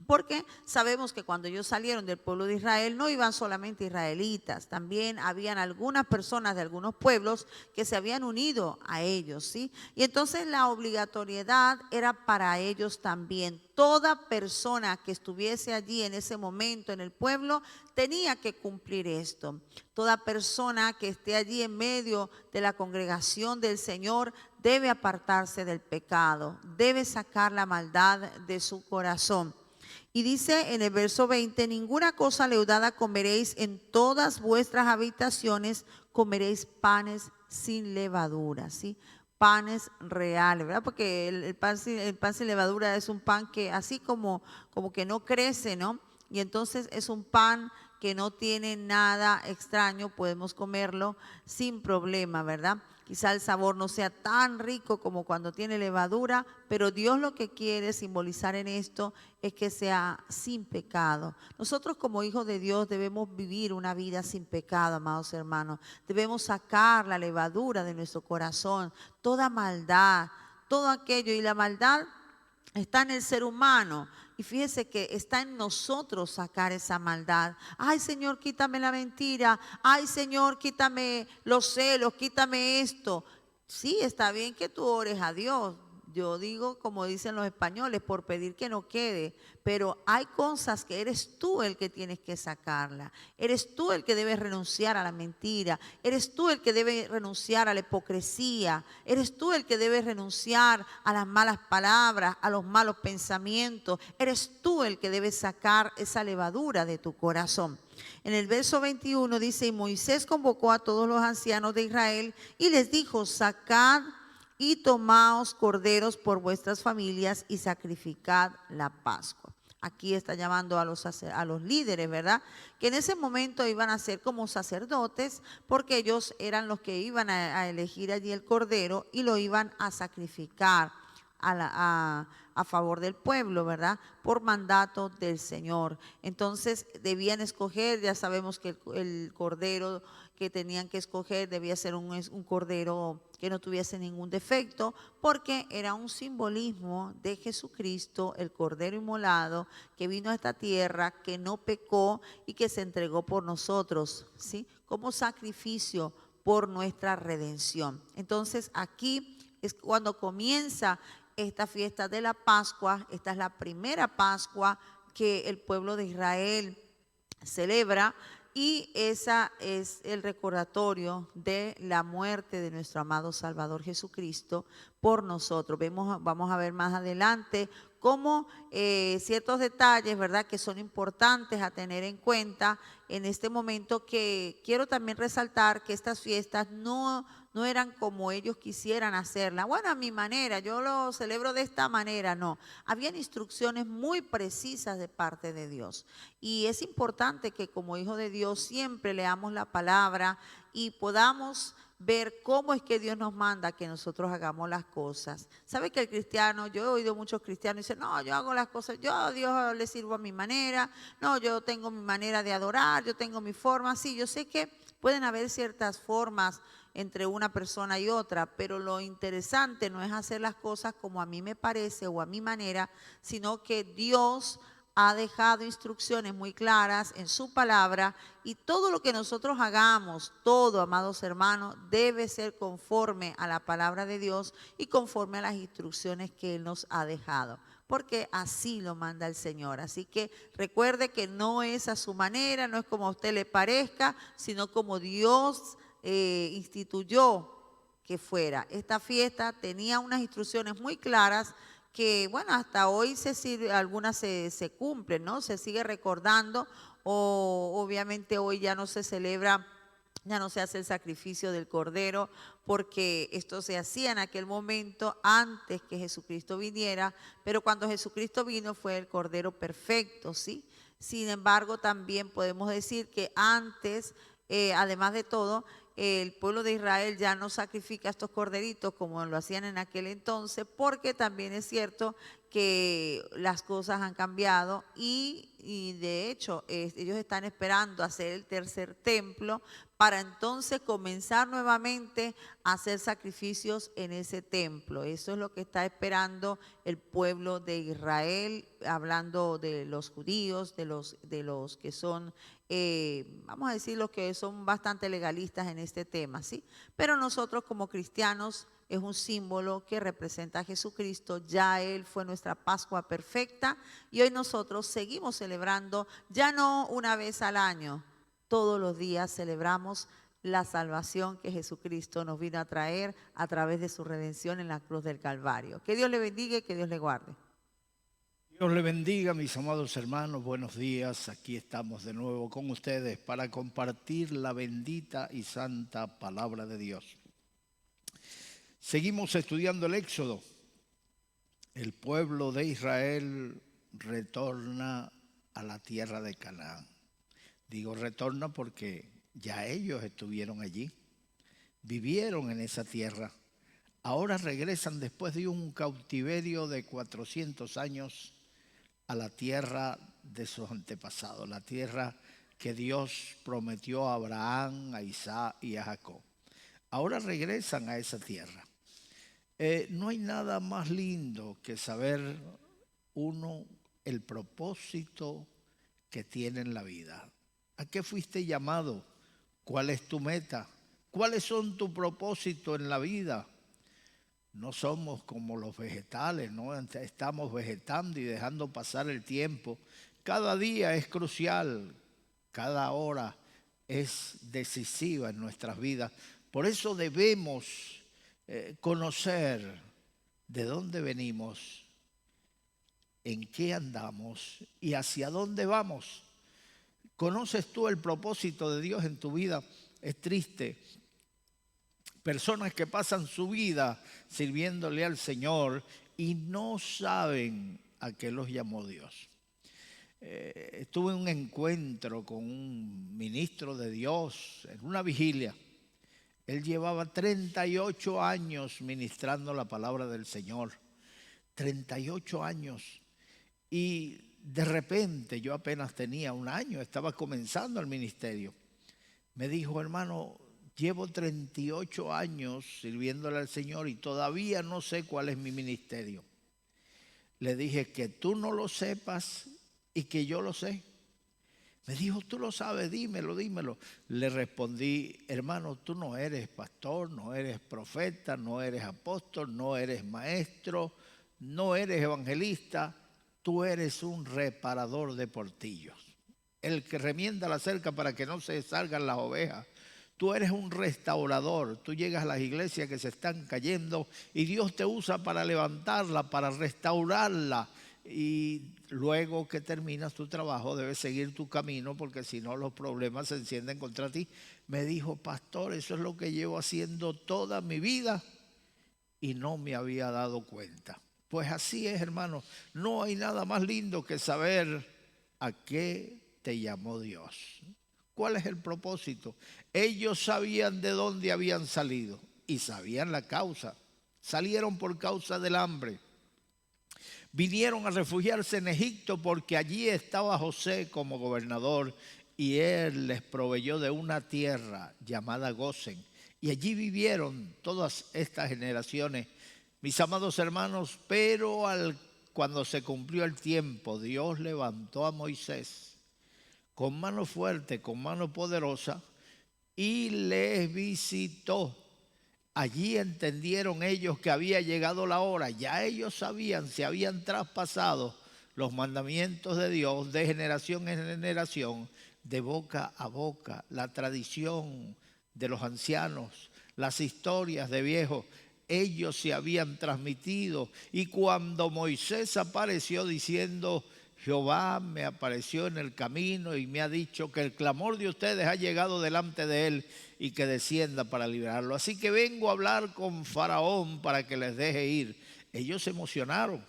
Porque sabemos que cuando ellos salieron del pueblo de Israel no iban solamente israelitas, también habían algunas personas de algunos pueblos que se habían unido a ellos, ¿sí? Y entonces la obligatoriedad era para ellos también. Toda persona que estuviese allí en ese momento en el pueblo tenía que cumplir esto. Toda persona que esté allí en medio de la congregación del Señor debe apartarse del pecado, debe sacar la maldad de su corazón. Y dice en el verso 20, ninguna cosa leudada comeréis, en todas vuestras habitaciones comeréis panes sin levadura, ¿sí? Panes reales, ¿verdad? Porque el pan sin levadura es un pan que así como que no crece, ¿no? Y entonces es un pan que no tiene nada extraño, podemos comerlo sin problema, ¿verdad? Quizá el sabor no sea tan rico como cuando tiene levadura, pero Dios lo que quiere simbolizar en esto es que sea sin pecado. Nosotros como hijos de Dios debemos vivir una vida sin pecado, amados hermanos. Debemos sacar la levadura de nuestro corazón, toda maldad, todo aquello. Y la maldad está en el ser humano. Y fíjese que está en nosotros sacar esa maldad. Ay, Señor, quítame la mentira. Ay, Señor, quítame los celos, quítame esto. Sí, está bien que tú ores a Dios. yo digo como dicen los españoles, por pedir que no quede, pero hay cosas que eres tú el que tienes que sacarla. Eres tú el que debe renunciar a la mentira, eres tú el que debe renunciar a la hipocresía, eres tú el que debe renunciar a las malas palabras, a los malos pensamientos, eres tú el que debe sacar esa levadura de tu corazón. En el verso 21 dice, y Moisés convocó a todos los ancianos de Israel y les dijo, sacad y tomaos corderos por vuestras familias y sacrificad la Pascua. Aquí está llamando a los líderes, ¿verdad? Que en ese momento iban a ser como sacerdotes porque ellos eran los que iban a elegir allí el cordero y lo iban a sacrificar a favor del pueblo, ¿verdad? Por mandato del Señor. Entonces debían escoger, ya sabemos que el cordero que tenían que escoger debía ser un cordero que no tuviese ningún defecto, porque era un simbolismo de Jesucristo, el cordero inmolado, que vino a esta tierra, que no pecó y que se entregó por nosotros, ¿sí? Como sacrificio por nuestra redención. Entonces aquí es cuando comienza esta fiesta de la Pascua. Esta es la primera Pascua que el pueblo de Israel celebra y esa es el recordatorio de la muerte de nuestro amado Salvador Jesucristo por nosotros. Vamos a ver más adelante cómo ciertos detalles, ¿verdad?, que son importantes a tener en cuenta en este momento, que quiero también resaltar que estas fiestas no eran como ellos quisieran hacerla. Bueno, a mi manera, yo lo celebro de esta manera, no. Habían instrucciones muy precisas de parte de Dios. Y es importante que como hijo de Dios siempre leamos la palabra y podamos ver cómo es que Dios nos manda que nosotros hagamos las cosas. ¿Sabe que el cristiano, yo he oído muchos cristianos dicen, no, yo hago las cosas, yo a Dios le sirvo a mi manera, no, yo tengo mi manera de adorar, yo tengo mi forma? Sí, yo sé que pueden haber ciertas formas entre una persona y otra, pero lo interesante no es hacer las cosas como a mí me parece o a mi manera, sino que Dios ha dejado instrucciones muy claras en su palabra, y todo lo que nosotros hagamos, todo, amados hermanos, debe ser conforme a la palabra de Dios y conforme a las instrucciones que Él nos ha dejado, porque así lo manda el Señor. Así que recuerde que no es a su manera, no es como a usted le parezca, sino como Dios instituyó que fuera. Esta fiesta tenía unas instrucciones muy claras que, bueno, hasta hoy algunas se cumplen, ¿no? Se sigue recordando, o obviamente hoy ya no se celebra, ya no se hace el sacrificio del cordero, porque esto se hacía en aquel momento antes que Jesucristo viniera, pero cuando Jesucristo vino fue el cordero perfecto, ¿sí? Sin embargo, también podemos decir que antes, además de todo, el pueblo de Israel ya no sacrifica estos corderitos como lo hacían en aquel entonces, porque también es cierto que las cosas han cambiado y de hecho ellos están esperando hacer el tercer templo para entonces comenzar nuevamente a hacer sacrificios en ese templo. Eso es lo que está esperando el pueblo de Israel, hablando de los judíos, de los que son, vamos a decir, los que son bastante legalistas en este tema, ¿sí? Pero nosotros como cristianos es un símbolo que representa a Jesucristo. Ya Él fue nuestra Pascua perfecta y hoy nosotros seguimos celebrando, ya no una vez al año, todos los días celebramos la salvación que Jesucristo nos vino a traer a través de su redención en la cruz del Calvario. Que Dios le bendiga y que Dios le guarde. Dios le bendiga, mis amados hermanos, buenos días. Aquí estamos de nuevo con ustedes para compartir la bendita y santa palabra de Dios. Seguimos estudiando el Éxodo. El pueblo de Israel retorna a la tierra de Canaán. Digo retorna porque ya ellos estuvieron allí, vivieron en esa tierra. Ahora regresan después de un cautiverio de 400 años a la tierra de sus antepasados, la tierra que Dios prometió a Abraham, a Isaac y a Jacob. Ahora regresan a esa tierra. No hay nada más lindo que saber uno el propósito que tiene en la vida. ¿A qué fuiste llamado? ¿Cuál es tu meta? ¿Cuáles son tus propósitos en la vida? No somos como los vegetales, no estamos vegetando y dejando pasar el tiempo. Cada día es crucial, cada hora es decisiva en nuestras vidas. Por eso debemos conocer de dónde venimos, en qué andamos y hacia dónde vamos. ¿Conoces tú el propósito de Dios en tu vida? Es triste. Personas que pasan su vida sirviéndole al Señor y no saben a qué los llamó Dios. Tuve un encuentro con un ministro de Dios en una vigilia. Él llevaba 38 años ministrando la palabra del Señor. 38 años. Y de repente, yo apenas tenía un año, estaba comenzando el ministerio. Me dijo, hermano, llevo 38 años sirviéndole al Señor y todavía no sé cuál es mi ministerio. Le dije, que tú no lo sepas y que yo lo sé. Me dijo, tú lo sabes, dímelo, dímelo. Le respondí, hermano, tú no eres pastor, no eres profeta, no eres apóstol, no eres maestro, no eres evangelista, tú eres un reparador de portillos. El que remienda la cerca para que no se salgan las ovejas. Tú eres un restaurador, tú llegas a las iglesias que se están cayendo y Dios te usa para levantarla, para restaurarla. Y luego que terminas tu trabajo debes seguir tu camino porque si no los problemas se encienden contra ti. Me dijo, pastor, eso es lo que llevo haciendo toda mi vida y no me había dado cuenta. Pues así es, hermano, no hay nada más lindo que saber a qué te llamó Dios. ¿Cuál es el propósito? Ellos sabían de dónde habían salido y sabían la causa. Salieron por causa del hambre. Vinieron a refugiarse en Egipto porque allí estaba José como gobernador y él les proveyó de una tierra llamada Gosén. Y allí vivieron todas estas generaciones, mis amados hermanos, pero cuando se cumplió el tiempo, Dios levantó a Moisés con mano fuerte, con mano poderosa, y les visitó. Allí entendieron ellos que había llegado la hora. Ya ellos sabían, se habían traspasado los mandamientos de Dios de generación en generación, de boca a boca, la tradición de los ancianos, las historias de viejos. Ellos se habían transmitido. Y cuando Moisés apareció diciendo, Jehová me apareció en el camino y me ha dicho que el clamor de ustedes ha llegado delante de él y que descienda para liberarlo. Así que vengo a hablar con Faraón para que les deje ir. Ellos se emocionaron.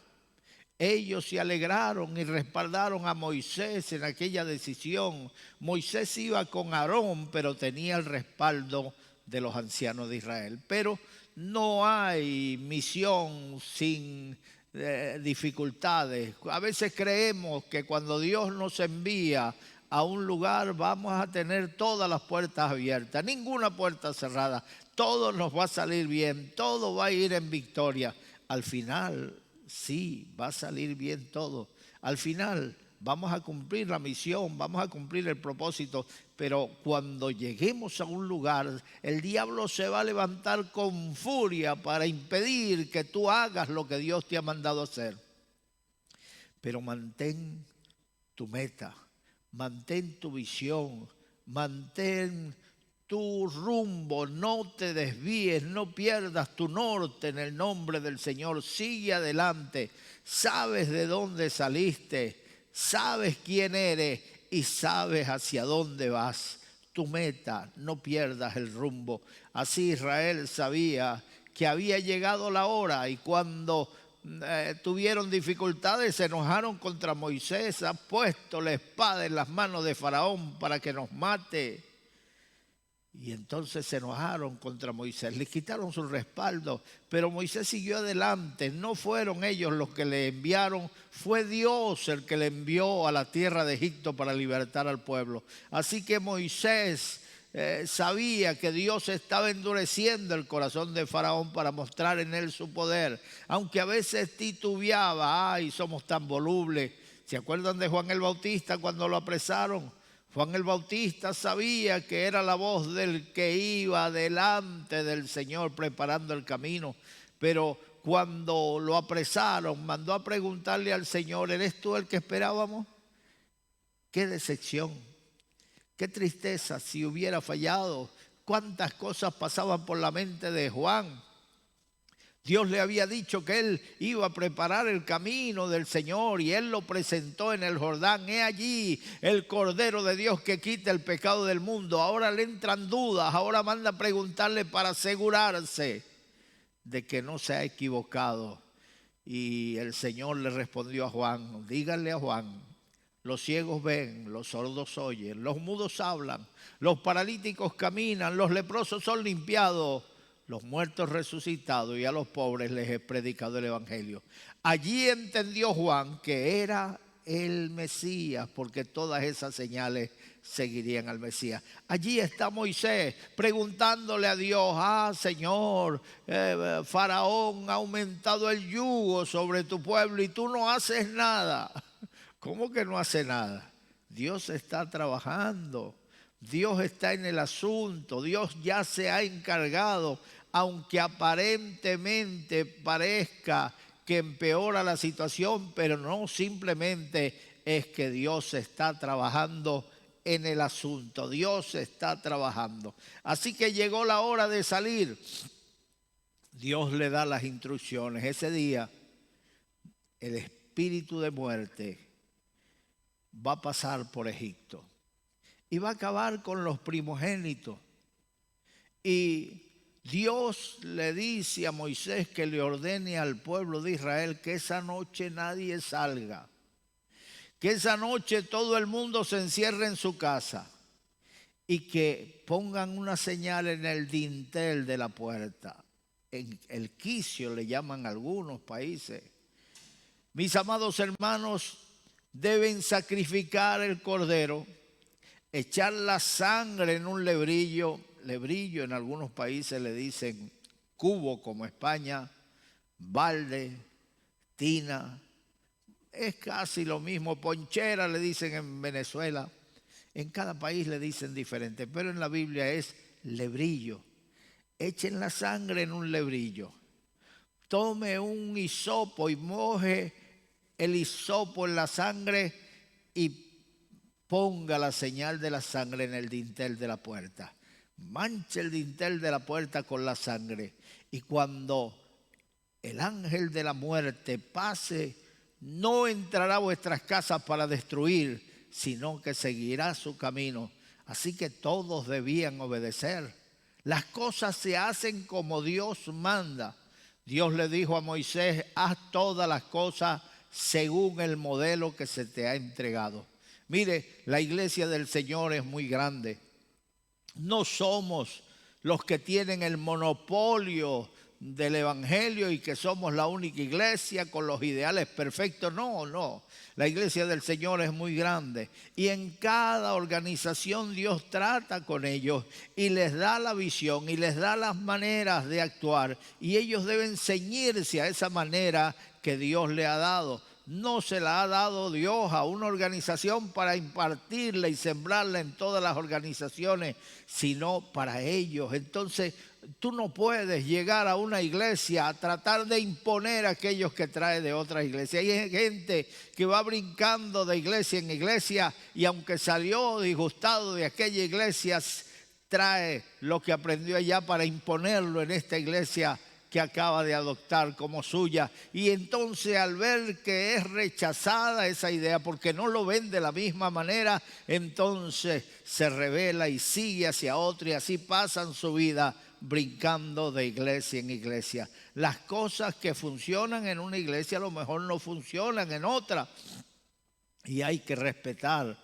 Ellos se alegraron y respaldaron a Moisés en aquella decisión. Moisés iba con Aarón, pero tenía el respaldo de los ancianos de Israel. Pero no hay misión sin dificultades. A veces creemos que cuando Dios nos envía a un lugar vamos a tener todas las puertas abiertas, ninguna puerta cerrada, todo nos va a salir bien, todo va a ir en victoria. Al final, sí, va a salir bien todo. Al final vamos a cumplir la misión, vamos a cumplir el propósito, pero cuando lleguemos a un lugar, el diablo se va a levantar con furia para impedir que tú hagas lo que Dios te ha mandado hacer. Pero mantén tu meta, mantén tu visión, mantén tu rumbo, no te desvíes, no pierdas tu norte en el nombre del Señor. Sigue adelante, sabes de dónde saliste, sabes quién eres y sabes hacia dónde vas. Tu meta, no pierdas el rumbo. Así Israel sabía que había llegado la hora y cuando tuvieron dificultades se enojaron contra Moisés. Ha puesto la espada en las manos de Faraón para que nos mate. Y entonces se enojaron contra Moisés, le quitaron su respaldo, pero Moisés siguió adelante. No fueron ellos los que le enviaron, fue Dios el que le envió a la tierra de Egipto para libertar al pueblo. Así que Moisés sabía que Dios estaba endureciendo el corazón de Faraón para mostrar en él su poder, aunque a veces titubeaba. Ay, somos tan volubles. ¿Se acuerdan de Juan el Bautista cuando lo apresaron? Juan el Bautista sabía que era la voz del que iba delante del Señor preparando el camino, pero cuando lo apresaron, mandó a preguntarle al Señor, ¿eres tú el que esperábamos? Qué decepción, qué tristeza si hubiera fallado. Cuántas cosas pasaban por la mente de Juan. Dios le había dicho que él iba a preparar el camino del Señor y él lo presentó en el Jordán. He allí el Cordero de Dios que quita el pecado del mundo. Ahora le entran dudas, ahora manda a preguntarle para asegurarse de que no se ha equivocado. Y el Señor le respondió a Juan, díganle a Juan, los ciegos ven, los sordos oyen, los mudos hablan, los paralíticos caminan, los leprosos son limpiados, los muertos resucitados, y a los pobres les he predicado el Evangelio. Allí entendió Juan que era el Mesías, porque todas esas señales seguirían al Mesías. Allí está Moisés preguntándole a Dios, Señor, Faraón ha aumentado el yugo sobre tu pueblo y tú no haces nada. ¿Cómo que no hace nada? Dios está trabajando, Dios está en el asunto, Dios ya se ha encargado, aunque aparentemente parezca que empeora la situación, pero no, simplemente es que Dios está trabajando en el asunto, Dios está trabajando. Así que llegó la hora de salir. Dios le da las instrucciones. Ese día el espíritu de muerte va a pasar por Egipto y va a acabar con los primogénitos. Y Dios le dice a Moisés que le ordene al pueblo de Israel que esa noche nadie salga, que esa noche todo el mundo se encierre en su casa y que pongan una señal en el dintel de la puerta, en el quicio le llaman algunos países. Mis amados hermanos, deben sacrificar el cordero, echar la sangre en un lebrillo en algunos países le dicen cubo como España, balde, tina, es casi lo mismo, ponchera le dicen en Venezuela, en cada país le dicen diferente, pero en la Biblia es lebrillo. Echen la sangre en un lebrillo, tome un hisopo y moje el hisopo en la sangre y ponga la señal de la sangre en el dintel de la puerta. Manche el dintel de la puerta con la sangre. Y cuando el ángel de la muerte pase, no entrará a vuestras casas para destruir, sino que seguirá su camino. Así que todos debían obedecer. Las cosas se hacen como Dios manda. Dios le dijo a Moisés, haz todas las cosas según el modelo que se te ha entregado. Mire, la iglesia del Señor es muy grande. No somos los que tienen el monopolio del Evangelio y que somos la única iglesia con los ideales perfectos. No. La iglesia del Señor es muy grande y en cada organización Dios trata con ellos y les da la visión y les da las maneras de actuar y ellos deben ceñirse a esa manera que Dios le ha dado. No se la ha dado Dios a una organización para impartirla y sembrarla en todas las organizaciones, sino para ellos. Entonces, tú no puedes llegar a una iglesia a tratar de imponer a aquellos que trae de otras iglesias. Hay gente que va brincando de iglesia en iglesia y aunque salió disgustado de aquella iglesia, trae lo que aprendió allá para imponerlo en esta iglesia que acaba de adoptar como suya. Y entonces al ver que es rechazada esa idea porque no lo ven de la misma manera, entonces se revela y sigue hacia otro y así pasan su vida brincando de iglesia en iglesia. Las cosas que funcionan en una iglesia a lo mejor no funcionan en otra y hay que respetar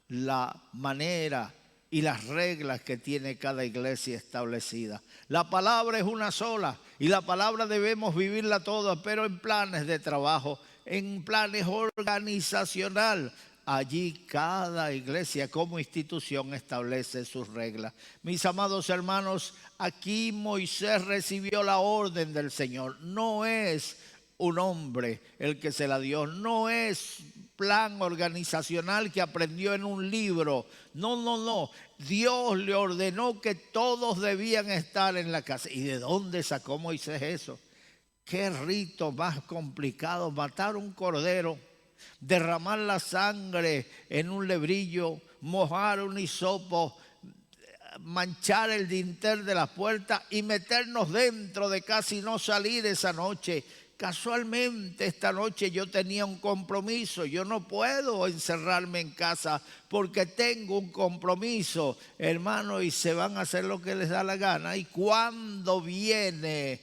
la manera y las reglas que tiene cada iglesia establecida. La palabra es una sola y la palabra debemos vivirla toda, pero en planes de trabajo, en planes organizacional. Allí cada iglesia como institución establece sus reglas. Mis amados hermanos, aquí Moisés recibió la orden del Señor. No es un hombre el que se la dio, no es plan organizacional que aprendió en un libro. No. Dios le ordenó que todos debían estar en la casa. ¿Y de dónde sacó Moisés eso? Qué rito más complicado, matar un cordero, derramar la sangre en un lebrillo, mojar un hisopo, manchar el dintel de la puerta y meternos dentro de casa y no salir esa noche. Casualmente esta noche yo tenía un compromiso, yo no puedo encerrarme en casa porque tengo un compromiso, hermano, y se van a hacer lo que les da la gana. Y cuando viene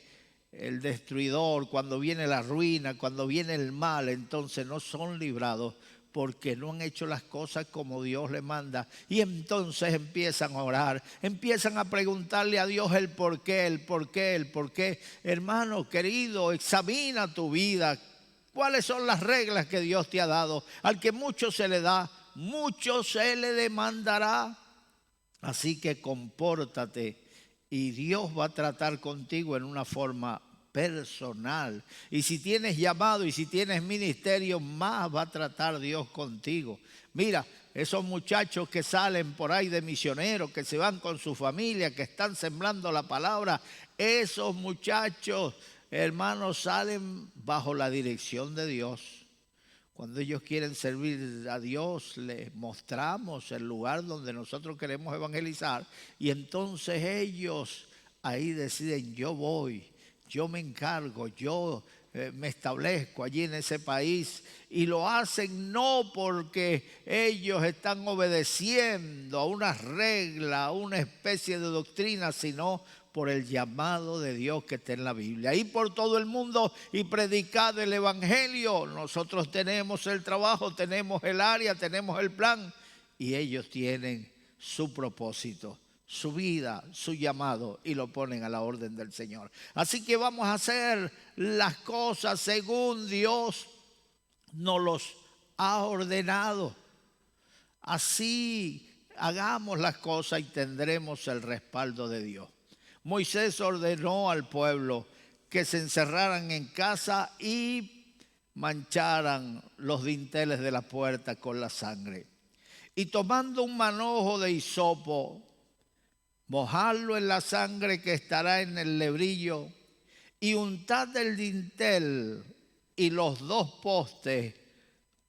el destruidor, cuando viene la ruina, cuando viene el mal, entonces no son librados porque no han hecho las cosas como Dios les manda. Y entonces empiezan a orar, empiezan a preguntarle a Dios el por qué, el por qué, el por qué. Hermano querido, examina tu vida. ¿Cuáles son las reglas que Dios te ha dado? Al que mucho se le da, mucho se le demandará. Así que compórtate y Dios va a tratar contigo en una forma personal. Y si tienes llamado y si tienes ministerio, más va a tratar Dios contigo. Mira, esos muchachos que salen por ahí de misioneros, que se van con su familia, que están sembrando la palabra, esos muchachos, hermanos, salen bajo la dirección de Dios. Cuando ellos quieren servir a Dios, les mostramos el lugar donde nosotros queremos evangelizar y entonces ellos ahí deciden, yo voy, yo me encargo, yo me establezco allí en ese país, y lo hacen no porque ellos están obedeciendo a una regla, a una especie de doctrina, sino por el llamado de Dios que está en la Biblia. Y por todo el mundo y predicado el evangelio. Nosotros tenemos el trabajo, tenemos el área, tenemos el plan, y ellos tienen su propósito, su vida, su llamado, y lo ponen a la orden del Señor. Así que vamos a hacer las cosas según Dios nos los ha ordenado. Así hagamos las cosas y tendremos el respaldo de Dios. Moisés ordenó al pueblo que se encerraran en casa y mancharan los dinteles de la puerta con la sangre. Y tomando un manojo de hisopo, mojarlo en la sangre que estará en el lebrillo, y untad el dintel y los dos postes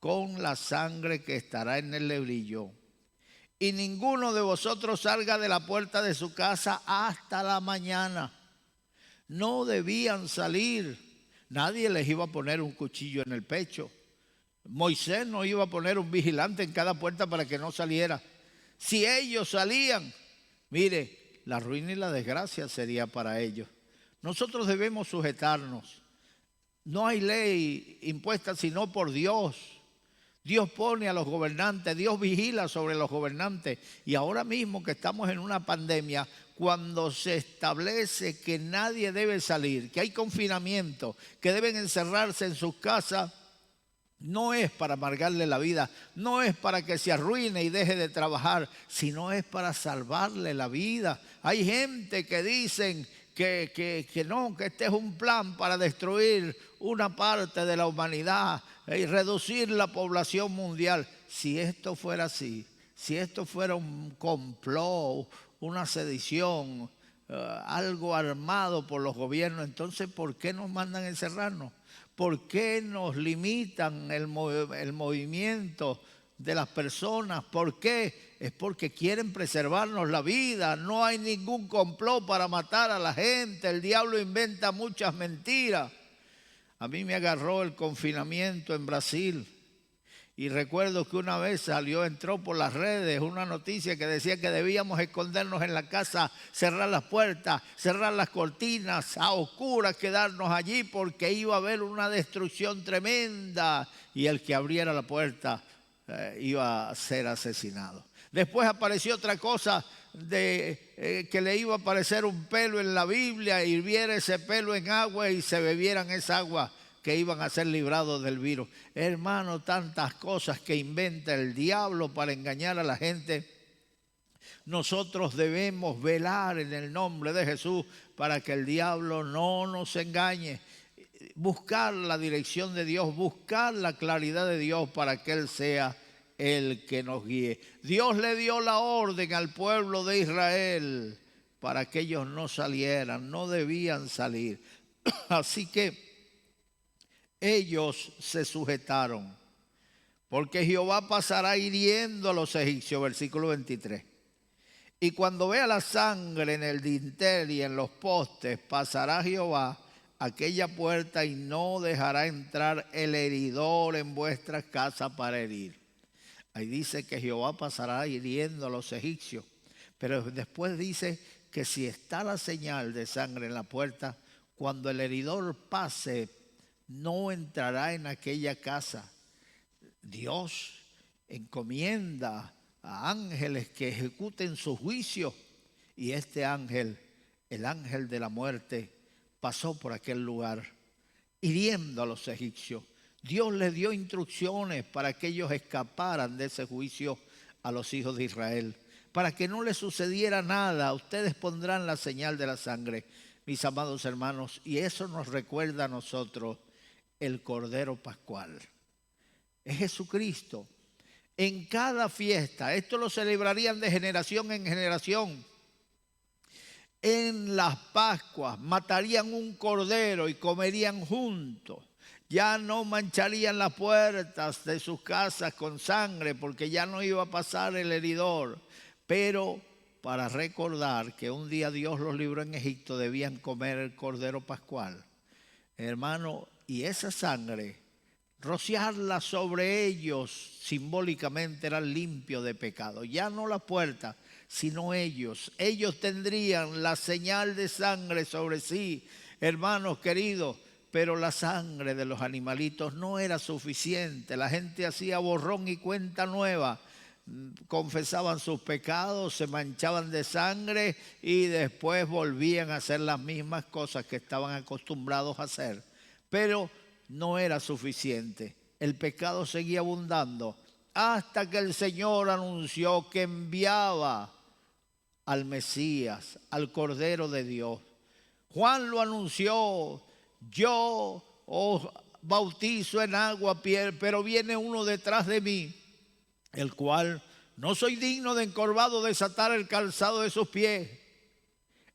con la sangre que estará en el lebrillo. Y ninguno de vosotros salga de la puerta de su casa hasta la mañana. No debían salir. Nadie les iba a poner un cuchillo en el pecho. Moisés no iba a poner un vigilante en cada puerta para que no saliera. Si ellos salían, mire, la ruina y la desgracia sería para ellos. Nosotros debemos sujetarnos. No hay ley impuesta sino por Dios. Dios pone a los gobernantes, Dios vigila sobre los gobernantes. Y ahora mismo que estamos en una pandemia, cuando se establece que nadie debe salir, que hay confinamiento, que deben encerrarse en sus casas, no es para amargarle la vida, no es para que se arruine y deje de trabajar, sino es para salvarle la vida. Hay gente que dicen que no, que este es un plan para destruir una parte de la humanidad y reducir la población mundial. Si esto fuera así, si esto fuera un complot, una sedición, algo armado por los gobiernos, entonces ¿por qué nos mandan a encerrarnos? ¿Por qué nos limitan el movimiento de las personas? ¿Por qué? Es porque quieren preservarnos la vida. No hay ningún complot para matar a la gente. El diablo inventa muchas mentiras. A mí me agarró el confinamiento en Brasil y recuerdo que una vez entró por las redes una noticia que decía que debíamos escondernos en la casa, cerrar las puertas, cerrar las cortinas, a oscuras quedarnos allí porque iba a haber una destrucción tremenda y el que abriera la puerta iba a ser asesinado. Después apareció otra cosa que le iba a aparecer un pelo en la Biblia, hirviera ese pelo en agua y se bebieran esa agua, que iban a ser librados del virus. Hermano, tantas cosas que inventa el diablo para engañar a la gente. Nosotros debemos velar en el nombre de Jesús para que el diablo no nos engañe. Buscar la dirección de Dios, buscar la claridad de Dios para que Él sea el que nos guíe. Dios le dio la orden al pueblo de Israel para que ellos no salieran, no debían salir. Así que ellos se sujetaron, porque Jehová pasará hiriendo a los egipcios, versículo 23. Y cuando vea la sangre en el dintel y en los postes, pasará Jehová aquella puerta y no dejará entrar el heridor en vuestras casas para herir. Ahí dice que Jehová pasará hiriendo a los egipcios, pero después dice que si está la señal de sangre en la puerta, cuando el heridor pase, no entrará en aquella casa. Dios encomienda a ángeles que ejecuten su juicio, y este ángel, el ángel de la muerte, pasó por aquel lugar hiriendo a los egipcios. Dios les dio instrucciones para que ellos escaparan de ese juicio a los hijos de Israel. Para que no les sucediera nada, ustedes pondrán la señal de la sangre, mis amados hermanos, y eso nos recuerda a nosotros el Cordero Pascual. Es Jesucristo. En cada fiesta, esto lo celebrarían de generación en generación. En las Pascuas matarían un cordero y comerían juntos. Ya no mancharían las puertas de sus casas con sangre, porque ya no iba a pasar el heridor. Pero para recordar que un día Dios los libró en Egipto, debían comer el cordero pascual. Hermano, y esa sangre, rociarla sobre ellos, simbólicamente eran limpios de pecado. Ya no la puerta, sino ellos. Ellos tendrían la señal de sangre sobre sí, hermanos queridos. Pero la sangre de los animalitos no era suficiente. La gente hacía borrón y cuenta nueva. Confesaban sus pecados, se manchaban de sangre y después volvían a hacer las mismas cosas que estaban acostumbrados a hacer. Pero no era suficiente. El pecado seguía abundando hasta que el Señor anunció que enviaba al Mesías, al Cordero de Dios. Juan lo anunció: yo os bautizo en agua, pero viene uno detrás de mí, el cual no soy digno de encorvado desatar el calzado de sus pies.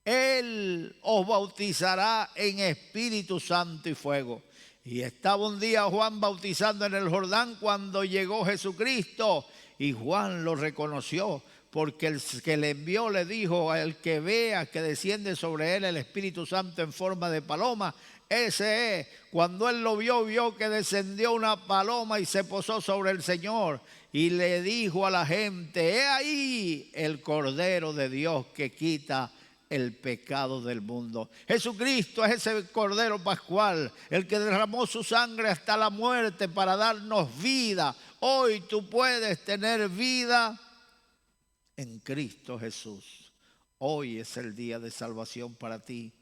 Él os bautizará en Espíritu Santo y fuego. Y estaba un día Juan bautizando en el Jordán cuando llegó Jesucristo, y Juan lo reconoció, porque el que le envió le dijo: al que vea que desciende sobre él el Espíritu Santo en forma de paloma, ese es. Cuando él lo vio, vio que descendió una paloma y se posó sobre el Señor, y le dijo a la gente: he ahí el Cordero de Dios que quita el pecado del mundo. Jesucristo es ese Cordero Pascual, el que derramó su sangre hasta la muerte para darnos vida. Hoy tú puedes tener vida en Cristo Jesús. Hoy es el día de salvación para ti.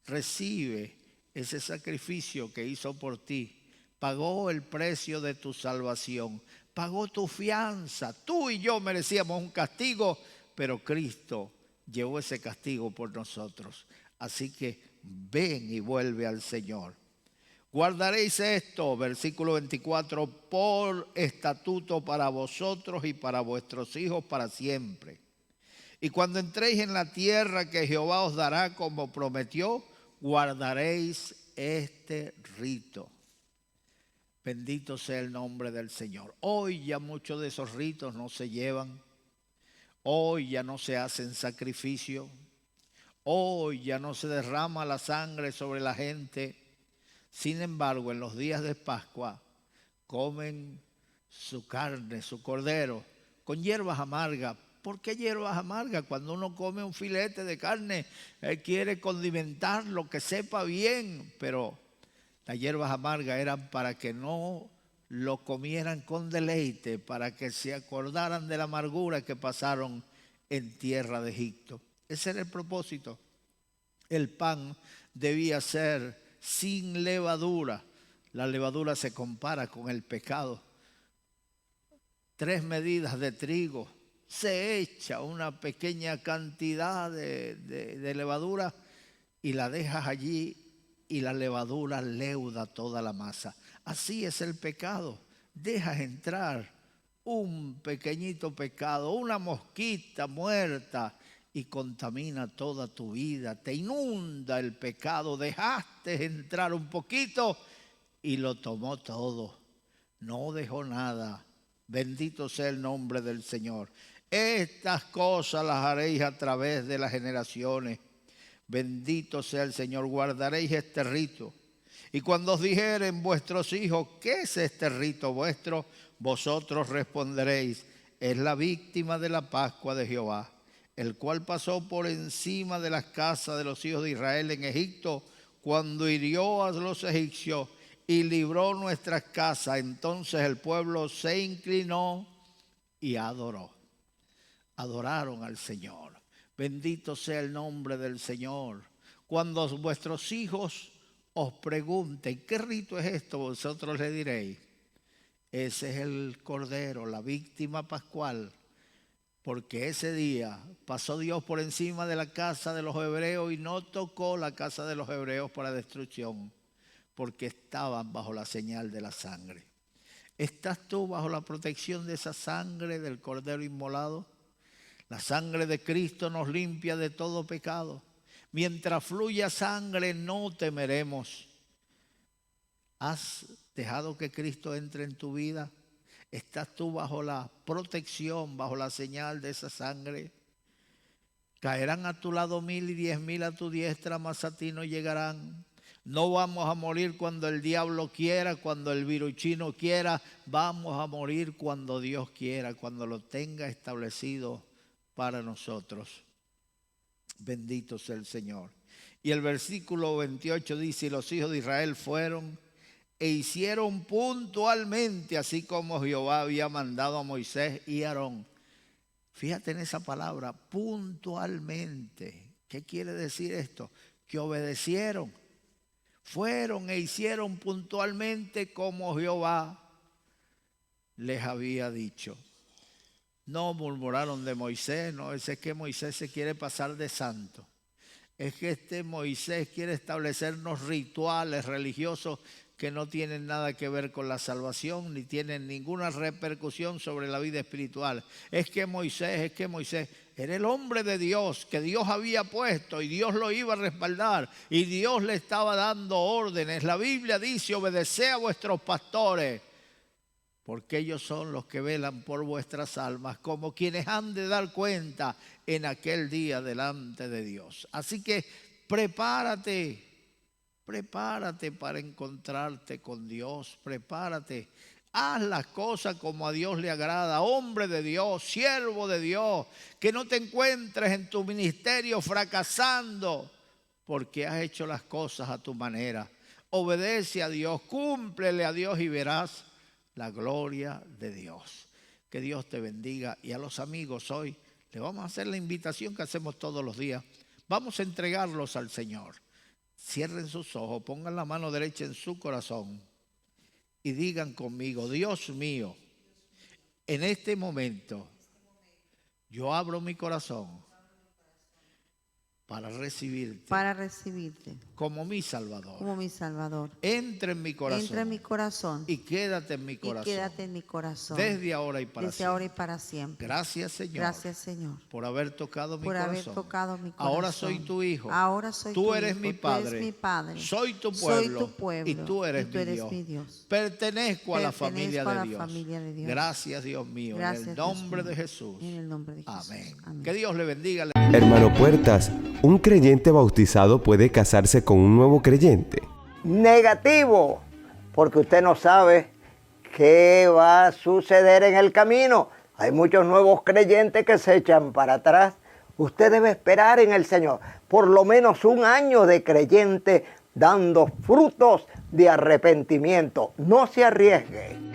Recibe ese sacrificio que hizo por ti. Pagó el precio de tu salvación. Pagó tu fianza. Tú y yo merecíamos un castigo, pero Cristo llevó ese castigo por nosotros. Así que ven y vuelve al Señor. Guardaréis esto, versículo 24, por estatuto para vosotros y para vuestros hijos para siempre. Y cuando entréis en la tierra que Jehová os dará como prometió, guardaréis este rito. Bendito sea el nombre del Señor. Hoy ya muchos de esos ritos no se llevan. Hoy ya no se hacen sacrificios. Hoy ya no se derrama la sangre sobre la gente. Sin embargo, en los días de Pascua comen su carne, su cordero, con hierbas amargas. ¿Por qué hierbas amargas? Cuando uno come un filete de carne, él quiere condimentarlo, que sepa bien, pero las hierbas amargas eran para que no lo comieran con deleite, para que se acordaran de la amargura que pasaron en tierra de Egipto. Ese era el propósito. El pan debía ser sin levadura. La levadura se compara con el pecado. 3 medidas de trigo, se echa una pequeña cantidad de levadura y la dejas allí, y la levadura leuda toda la masa. Así es el pecado. Dejas entrar un pequeñito pecado, una mosquita muerta, y contamina toda tu vida, te inunda el pecado, dejaste entrar un poquito y lo tomó todo, no dejó nada. Bendito sea el nombre del Señor. Estas cosas las haréis a través de las generaciones. Bendito sea el Señor, guardaréis este rito. Y cuando os dijeren vuestros hijos, ¿qué es este rito vuestro? Vosotros responderéis, es la víctima de la Pascua de Jehová, el cual pasó por encima de las casas de los hijos de Israel en Egipto, cuando hirió a los egipcios y libró nuestras casas. Entonces el pueblo se inclinó y adoró. Adoraron al Señor. Bendito sea el nombre del Señor. Cuando vuestros hijos os pregunten, ¿qué rito es esto? Vosotros le diréis, ese es el Cordero, la víctima pascual. Porque ese día pasó Dios por encima de la casa de los hebreos y no tocó la casa de los hebreos para destrucción, porque estaban bajo la señal de la sangre. ¿Estás tú bajo la protección de esa sangre del Cordero inmolado? La sangre de Cristo nos limpia de todo pecado. Mientras fluya sangre no temeremos. ¿Has dejado que Cristo entre en tu vida? ¿Estás tú bajo la protección, bajo la señal de esa sangre? Caerán a tu lado 1000 y 10,000 a tu diestra, mas a ti no llegarán. No vamos a morir cuando el diablo quiera, cuando el viruchino quiera. Vamos a morir cuando Dios quiera, cuando lo tenga establecido para nosotros. Bendito sea el Señor. Y el versículo 28 dice, y los hijos de Israel fueron e hicieron puntualmente, así como Jehová había mandado a Moisés y Aarón. Fíjate en esa palabra, puntualmente. ¿Qué quiere decir esto? Que obedecieron. Fueron e hicieron puntualmente como Jehová les había dicho. No murmuraron de Moisés, no, es que Moisés se quiere pasar de santo. Es que Moisés quiere establecernos rituales religiosos que no tienen nada que ver con la salvación, ni tienen ninguna repercusión sobre la vida espiritual. Es que Moisés era el hombre de Dios, que Dios había puesto y Dios lo iba a respaldar y Dios le estaba dando órdenes. La Biblia dice, obedeced a vuestros pastores, porque ellos son los que velan por vuestras almas, como quienes han de dar cuenta en aquel día delante de Dios. Así que prepárate para encontrarte con Dios, prepárate. Haz las cosas como a Dios le agrada, hombre de Dios, siervo de Dios, que no te encuentres en tu ministerio fracasando porque has hecho las cosas a tu manera. Obedece a Dios, cúmplele a Dios y verás la gloria de Dios. Que Dios te bendiga. Y a los amigos hoy le vamos a hacer la invitación que hacemos todos los días. Vamos a entregarlos al Señor. Cierren sus ojos, pongan la mano derecha en su corazón y digan conmigo, Dios mío, en este momento yo abro mi corazón para recibirte como mi Salvador. Entra en mi corazón y quédate en mi corazón. Desde ahora y para siempre. Gracias, Señor, por haber tocado mi corazón. Ahora soy tu hijo. Tú eres mi Padre. Soy tu pueblo. Y tú eres mi Dios. Pertenezco a la familia de Dios. Gracias, Dios mío. En el nombre de Jesús. Amén. Que Dios le bendiga. Hermano Puertas, ¿un creyente bautizado puede casarse con un nuevo creyente? Negativo, porque usted no sabe qué va a suceder en el camino. Hay muchos nuevos creyentes que se echan para atrás. Usted debe esperar en el Señor por lo menos 1 año de creyente dando frutos de arrepentimiento. No se arriesgue.